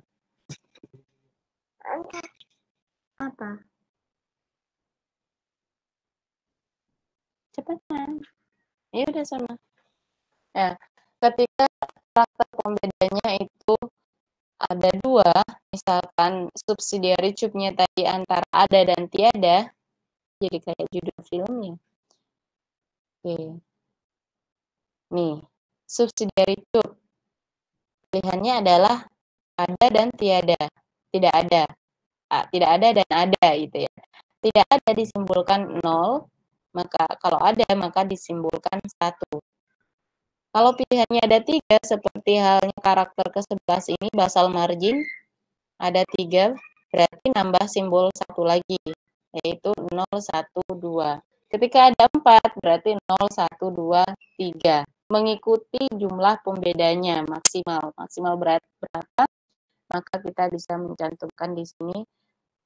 Apa? Cepetan. Ya udah sama. Ya, ketika karakter pembedanya itu ada dua, misalkan subsidiary tube-nya tadi antara ada dan tiada, jadi kayak judul filmnya. Oke. Nih, subsidiary tube. Pilihannya adalah ada dan tiada. Tidak ada. Tidak ada dan ada gitu ya. Tidak ada disimbolkan 0, maka kalau ada maka disimbolkan 1. Kalau pilihannya ada 3, seperti halnya karakter ke-11 ini, basal margin, ada 3, berarti nambah simbol 1 lagi, yaitu 0, 1, 2. Ketika ada 4, berarti 0, 1, 2, 3. Mengikuti jumlah pembedanya maksimal. Maksimal berapa? Maka kita bisa mencantumkan di sini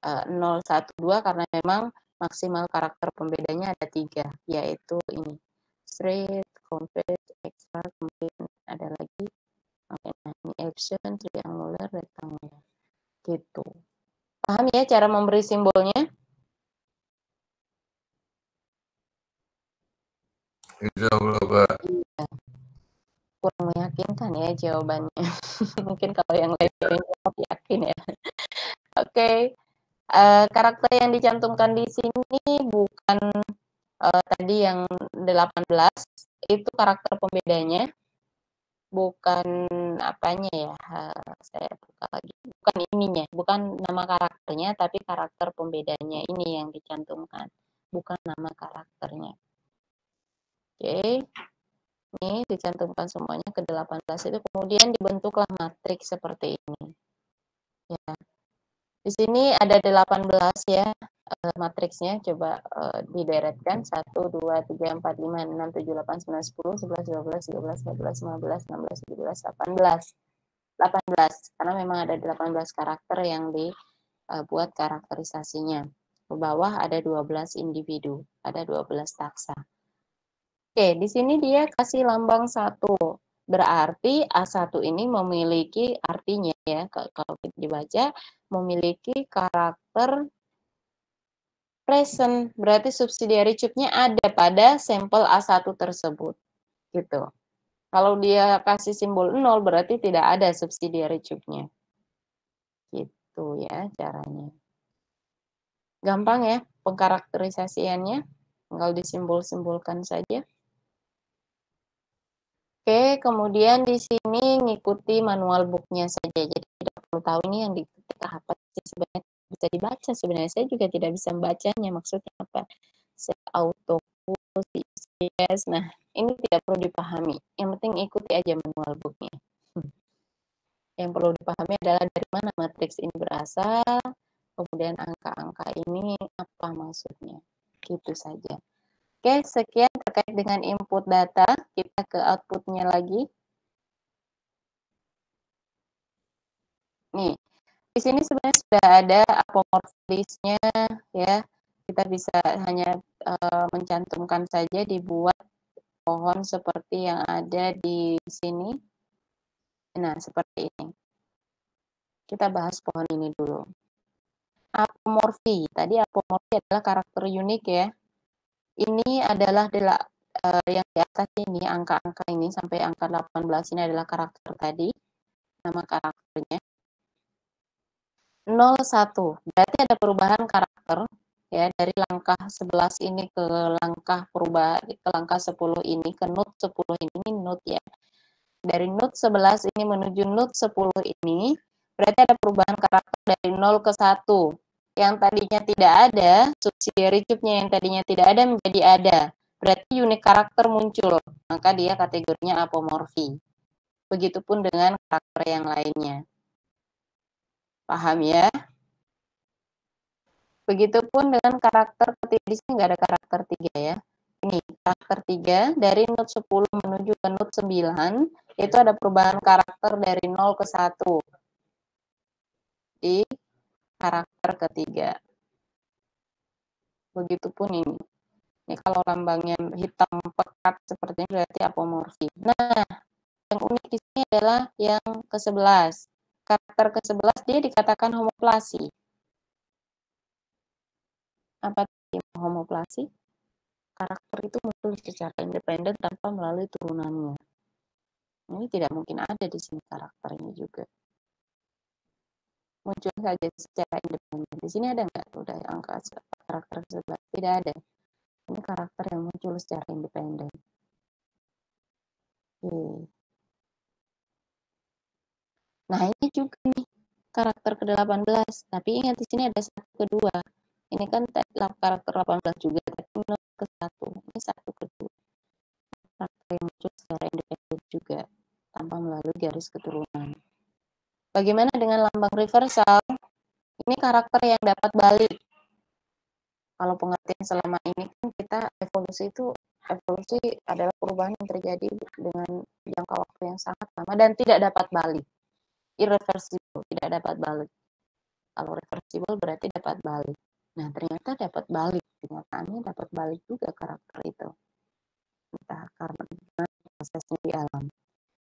0, 1, 2 karena memang maksimal karakter pembedanya ada 3, yaitu ini. Straight, complete, extra, kemudian ada lagi ini option, triangular, rectangular. Gitu. Paham ya cara memberi simbolnya? Insya Allah, Pak. Iya. Kurang meyakinkan ya jawabannya. Mungkin kalau yang lain jawab yakin ya. Oke. Karakter yang dicantumkan di sini bukan tadi tadi yang 18 itu karakter pembedanya, bukan apanya ya, saya buka lagi, bukan ininya, bukan nama karakternya, tapi karakter pembedanya ini yang dicantumkan, bukan nama karakternya. Oke, ini dicantumkan semuanya ke 18 itu, kemudian dibentuklah matriks seperti ini. Ya. Di sini ada 18 ya, matriksnya coba dideretkan 1, 2, 3, 4, 5, 6, 7, 8, 9, 10, 11, 12, 13, 14, 15, 16, 17, 18. 18, karena memang ada 18 karakter yang dibuat karakterisasinya. Ke bawah ada 12 individu, ada 12 taksa. Oke, di sini dia kasih lambang 1. Berarti A1 ini memiliki artinya ya, kalau kita dibaca, memiliki karakter present, berarti subsidiary chip-nya ada pada sampel A1 tersebut. Gitu. Kalau dia kasih simbol 0, berarti tidak ada subsidiary chip-nya. Gitu ya caranya. Gampang ya pengkarakterisasiannya, tinggal disimbol-simbolkan saja. Oke, kemudian di sini ngikuti manual book-nya saja, jadi tidak perlu tahu ini yang diketik apa sih sebenarnya, bisa dibaca sebenarnya, saya juga tidak bisa membacanya, maksudnya apa, set auto yes, nah ini tidak perlu dipahami, yang penting ikuti aja manual book-nya. Yang perlu dipahami adalah dari mana matriks ini berasal, kemudian angka-angka ini apa maksudnya, gitu saja. Oke, sekian terkait dengan input data, kita ke output-nya lagi. Nih, di sini sebenarnya sudah ada apomorfisnya ya. Kita bisa hanya mencantumkan saja, dibuat pohon seperti yang ada di sini. Nah, seperti ini. Kita bahas pohon ini dulu. Apomorfi, tadi apomorfi adalah karakter unik ya. Ini adalah yang di atas ini, angka-angka ini sampai angka 18 ini adalah karakter tadi, nama karakternya. 01, berarti ada perubahan karakter ya dari langkah 11 ini ke langkah ke langkah 10 ini, ke node 10 ini node ya. Dari node 11 ini menuju node 10 ini, berarti ada perubahan karakter dari 0 ke 1. Yang tadinya tidak ada, subsidiary chip-nya yang tadinya tidak ada menjadi ada. Berarti unik karakter muncul, maka dia kategorinya apomorfi. Begitupun dengan karakter yang lainnya. Paham ya? Begitupun dengan karakter ketiga, di sini nggak ada karakter 3 ya. Ini karakter 3 dari node 10 menuju ke node 9, itu ada perubahan karakter dari 0 ke 1. Di karakter ketiga. Begitupun ini. Ini kalau lambangnya hitam pekat seperti ini berarti apomorfi. Nah, yang unik di sini adalah yang ke-11. Karakter ke-11 dia dikatakan homoplasi. Apa itu homoplasi? Karakter itu muncul secara independen tanpa melalui turunannya. Ini tidak mungkin ada di sini karakternya juga. Muncul saja secara independen. Di sini ada nggak? Udah angka karakter 11. Tidak ada. Ini karakter yang muncul secara independen. Oke. Nah, ini juga nih karakter ke-18. Tapi ingat di sini ada 1 kedua. Ini kan karakter 18 juga, tapi node ke-1. Ini 1 kedua. Karakter yang muncul secara independen juga, tanpa melalui garis keturunan. Bagaimana dengan lambang reversal? Ini karakter yang dapat balik. Kalau pengertian selama ini kan kita evolusi adalah perubahan yang terjadi dengan jangka waktu yang sangat lama dan tidak dapat balik. Irreversible, tidak dapat balik. Kalau reversible berarti dapat balik. Nah, ternyata dapat balik. Kenyataannya dapat balik juga karakter itu. Entah karena prosesnya di alam.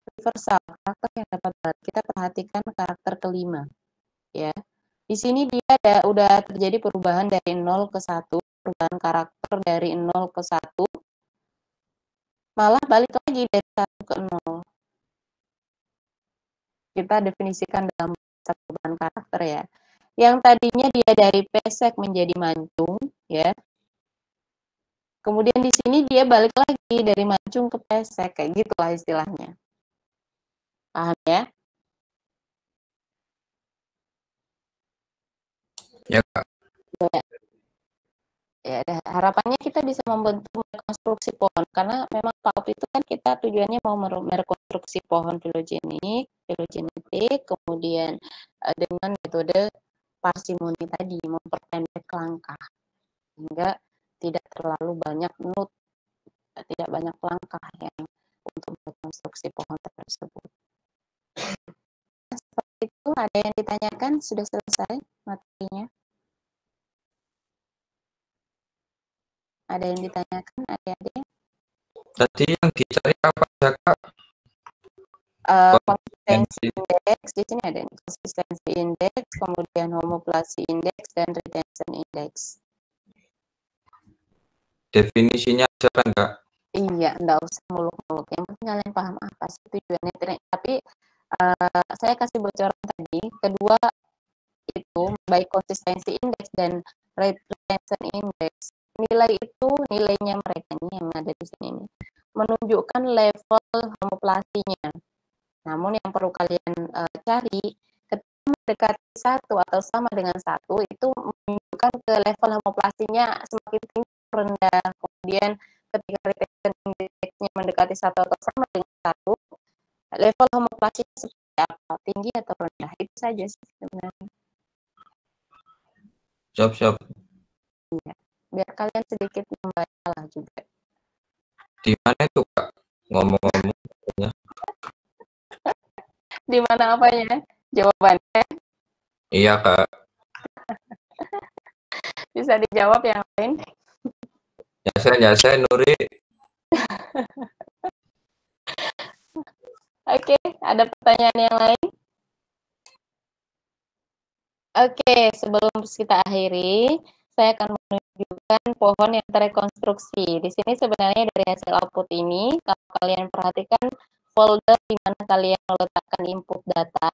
Reversal, karakter yang dapat balik. Kita perhatikan karakter kelima. Ya. Di sini dia udah terjadi perubahan dari 0 ke 1, perubahan karakter dari 0 ke 1, malah balik lagi dari 1 ke 0. Kita definisikan dalam perubahan karakter ya. Yang tadinya dia dari pesek menjadi mancung, ya. Kemudian di sini dia balik lagi dari mancung ke pesek, kayak gitulah istilahnya. Paham ya? Ya, Kak. Ya, harapannya kita bisa membentuk konstruksi pohon karena memang PAUP itu kan kita tujuannya mau merekonstruksi pohon filogenetik, kemudian dengan metode parsimoni tadi memperpendek langkah sehingga tidak terlalu banyak tidak banyak langkah yang untuk merekonstruksi pohon tersebut. Seperti itu, ada yang ditanyakan? Sudah selesai materinya? Ada yang ditanyakan, adik-adik? Tadi yang dicari apa ya, Kak? Konsistensi indeks, di sini ada konsistensi indeks, kemudian homoplasi indeks, dan retention indeks. Definisinya aja kan, Kak? Iya, enggak usah muluk-muluk. Yang penting kalian paham apa sih tujuannya. Tapi saya kasih bocoran tadi, kedua itu baik konsistensi indeks dan retention indeks, nilai itu nilainya mereka ini yang ada di sini ini, menunjukkan level homoplasinya. Namun yang perlu kalian cari ketika mendekati 1 atau sama dengan 1 itu menunjukkan ke level homoplasinya semakin tinggi atau rendah. Kemudian ketika retention indexnya mendekati 1 atau sama dengan 1, level homoplasinya seperti apa, tinggi atau rendah. Itu saja sih sebenarnya. Siap. Iya, biar kalian sedikit membaca lah juga. Di mana itu, Kak? Ngomong-ngomong. Di mana apanya? Jawabannya? Iya, Kak. Bisa dijawab yang lain? Ya, saya Nuri. Oke, ada pertanyaan yang lain? Oke, sebelum kita akhiri, saya akan menunjukkan pohon yang terekonstruksi. Di sini sebenarnya dari hasil output ini, kalau kalian perhatikan folder di mana kalian meletakkan input data,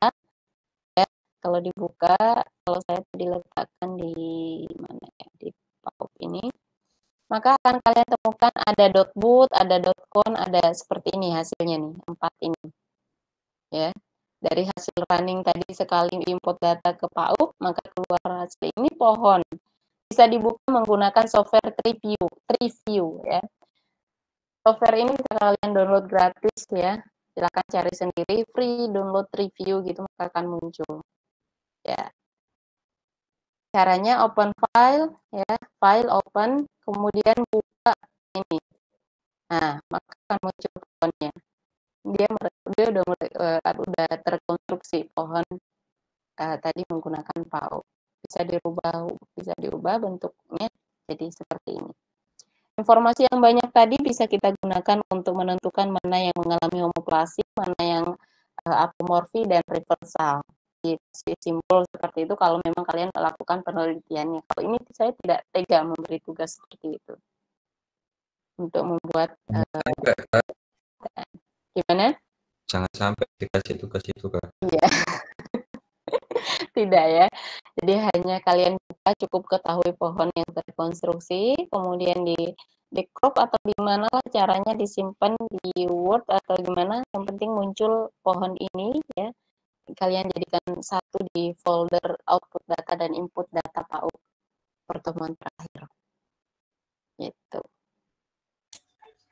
ya, kalau dibuka, kalau saya diletakkan di mana ya, di PAUP ini, maka akan kalian temukan ada .boot, ada .con, ada seperti ini hasilnya nih, 4 ini. Ya. Dari hasil running tadi sekali input data ke PAUP, maka keluar hasil ini pohon. Bisa dibuka menggunakan software TreeView ya. Software ini bisa kalian download gratis ya. Silakan cari sendiri, free download TreeView gitu maka akan muncul. Ya. Caranya open file ya, file open, kemudian buka ini. Nah, maka akan muncul pohonnya. Dia udah terkonstruksi pohon tadi menggunakan PAUP. Bisa diubah bentuknya jadi seperti ini. Informasi yang banyak tadi bisa kita gunakan untuk menentukan mana yang mengalami homoplasi, mana yang apomorfi dan reversal. Simbol seperti itu kalau memang kalian melakukan penelitiannya. Kalau ini saya tidak tega memberi tugas seperti itu untuk membuat gimana? Jangan sampai dikasih tugas itu, Kak. Iya. Tidak ya. Jadi hanya kalian buka, cukup ketahui pohon yang terkonstruksi, kemudian di crop atau di mana lah caranya disimpan di Word atau gimana, yang penting muncul pohon ini ya. Kalian jadikan satu di folder output data dan input data PAUP pertemuan terakhir. Gitu.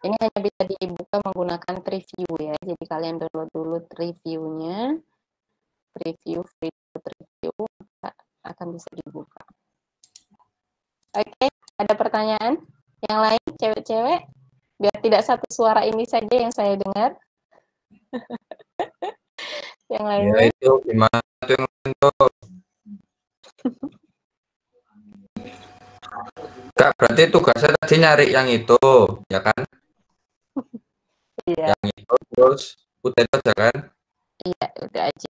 Ini hanya bisa dibuka menggunakan TreeView ya. Jadi kalian download dulu TreeView-nya. Review akan bisa dibuka. Oke, ada pertanyaan yang lain, cewek-cewek? Biar tidak satu suara ini saja yang saya dengar. Yang lainnya? Ya itu gimana tuh yang lain tuh? Kak, berarti tugasnya tadi nyari yang itu, ya kan? Iya. Yang itu terus udah itu aja kan? Iya, udah aja.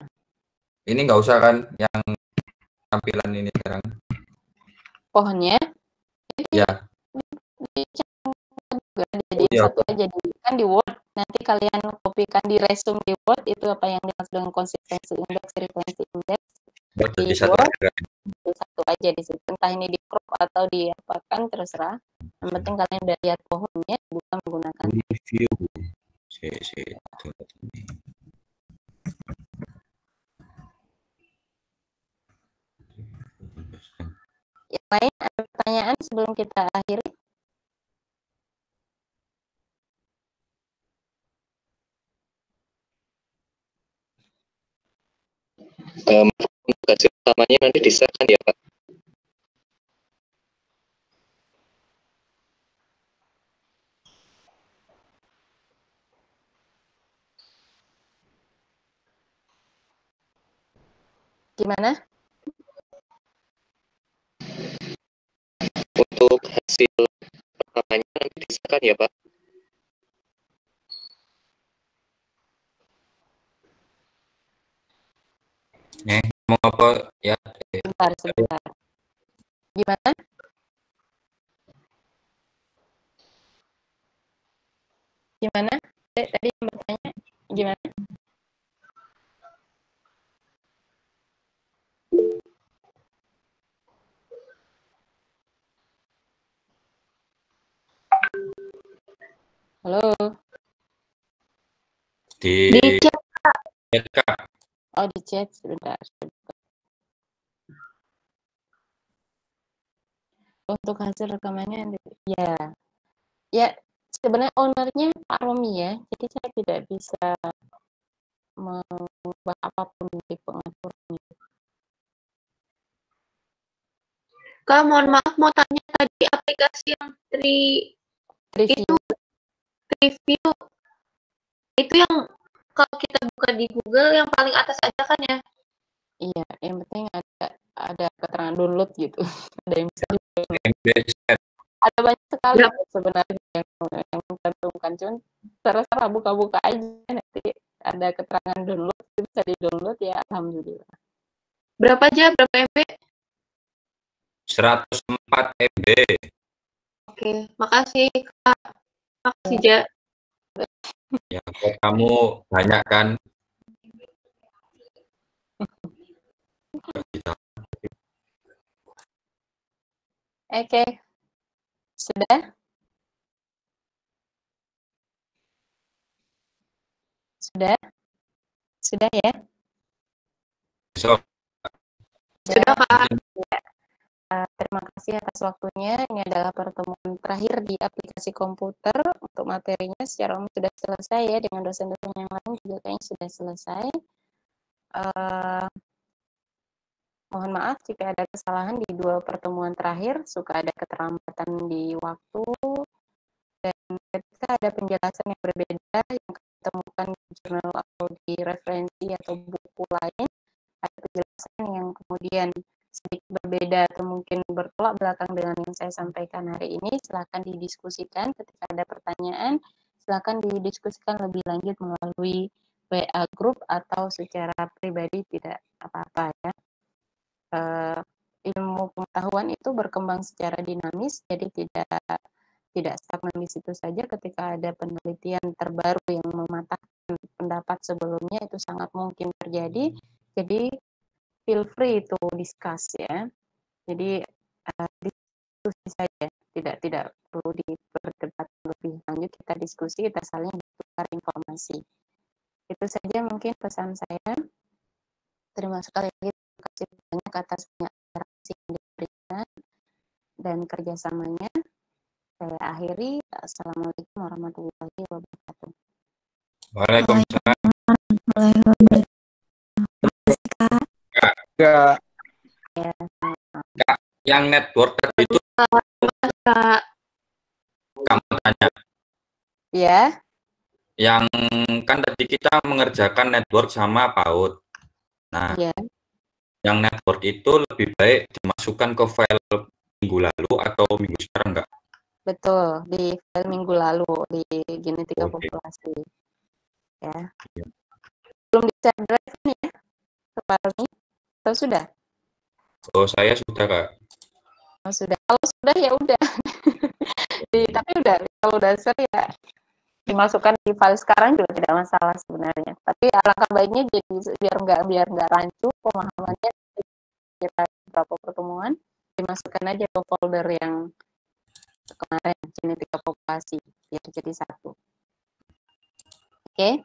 Ini nggak usah kan yang tampilan ini sekarang? Pohonnya? Ya. Jadi satu aja kan di Word. Nanti kalian kopikan di resume di Word itu apa yang dimaksud dengan konsistensi indeks, retention indeks. Di satu Word, aja. satu aja di situ, entah ini di crop atau diapakan terserah. Yang penting kalian udah lihat pohonnya, bukan menggunakan review. Yang lain ada pertanyaan sebelum kita akhiri? Hasil utamanya nanti diserahkan ya Pak? Gimana? Untuk hasil pertamanya nanti diserahkan ya Pak? Mau apa ya? Sebentar. Gimana? Gimana? Tadi yang bertanya gimana? Halo. Di chat Kak. Oh, di chat sebentar. Untuk hasil rekamannya ya sebenarnya ownernya Pak Romi ya, jadi saya tidak bisa mengubah apapun di pengaturan. Kak, mohon maaf mau tanya tadi aplikasi yang Review. review itu yang kalau kita buka di Google yang paling atas aja kan ya? Iya, yang penting ada keterangan download gitu. Ada yang bisa ada banyak sekali sebenarnya yang mencantumkan, cuman terserah buka-buka aja, nanti ada keterangan download, bisa di-download ya, alhamdulillah. Berapa aja? Berapa MB? 104 MB. Oke, makasih Kak. Makasih Ja. Ya, buat kamu banyak kan. Oke. Sudah? Sudah ya? So, Sudah Kak. Ya. Terima kasih atas waktunya. Ini adalah pertemuan terakhir di aplikasi komputer. Untuk materinya secara umum sudah selesai ya, dengan dosen-dosen yang lain juga kayaknya sudah selesai. Mohon maaf jika ada kesalahan di 2 pertemuan terakhir, suka ada keterlambatan di waktu, dan ketika ada penjelasan yang berbeda yang ditemukan di jurnal atau di referensi atau buku lain, ada penjelasan yang kemudian sedikit berbeda atau mungkin bertolak belakang dengan yang saya sampaikan hari ini, silakan didiskusikan. Ketika ada pertanyaan, silakan didiskusikan lebih lanjut melalui WA group atau secara pribadi, tidak apa-apa ya. Ilmu pengetahuan itu berkembang secara dinamis, jadi tidak stagnan di situ saja. Ketika ada penelitian terbaru yang mematahkan pendapat sebelumnya, itu sangat mungkin terjadi. Jadi feel free to discuss ya. Jadi diskusi saja, tidak perlu diperdebat lebih lanjut. Kita diskusi, kita saling bertukar informasi. Itu saja mungkin pesan saya. Terima sekali lagi, terima kasih banyak atas interaksi yang diberikan dan kerjasamanya. Saya akhiri. Assalamualaikum warahmatullahi wabarakatuh. Waalaikumsalam. Kak. Ya. Kak, yang network tadi itu Kak. kamu tanya. Ya. Yang kan tadi kita mengerjakan network sama PAUD. Nah, Ya. yang network itu lebih baik dimasukkan ke file minggu lalu atau minggu sekarang enggak? Betul, di file minggu lalu di genetika populasi. Ya. Belum bisa drive nih ya, kemarin atau sudah? Oh, saya sudah Kak. Oh, sudah. Kalau sudah ya udah. Tapi udah kalau dasar ya dimasukkan di file sekarang juga tidak masalah sebenarnya. Tapi alangkah baiknya jadi biar nggak rancu pemahamannya, kita beberapa pertemuan, dimasukkan aja ke folder yang kemarin, genetika populasi, biar jadi satu. Oke.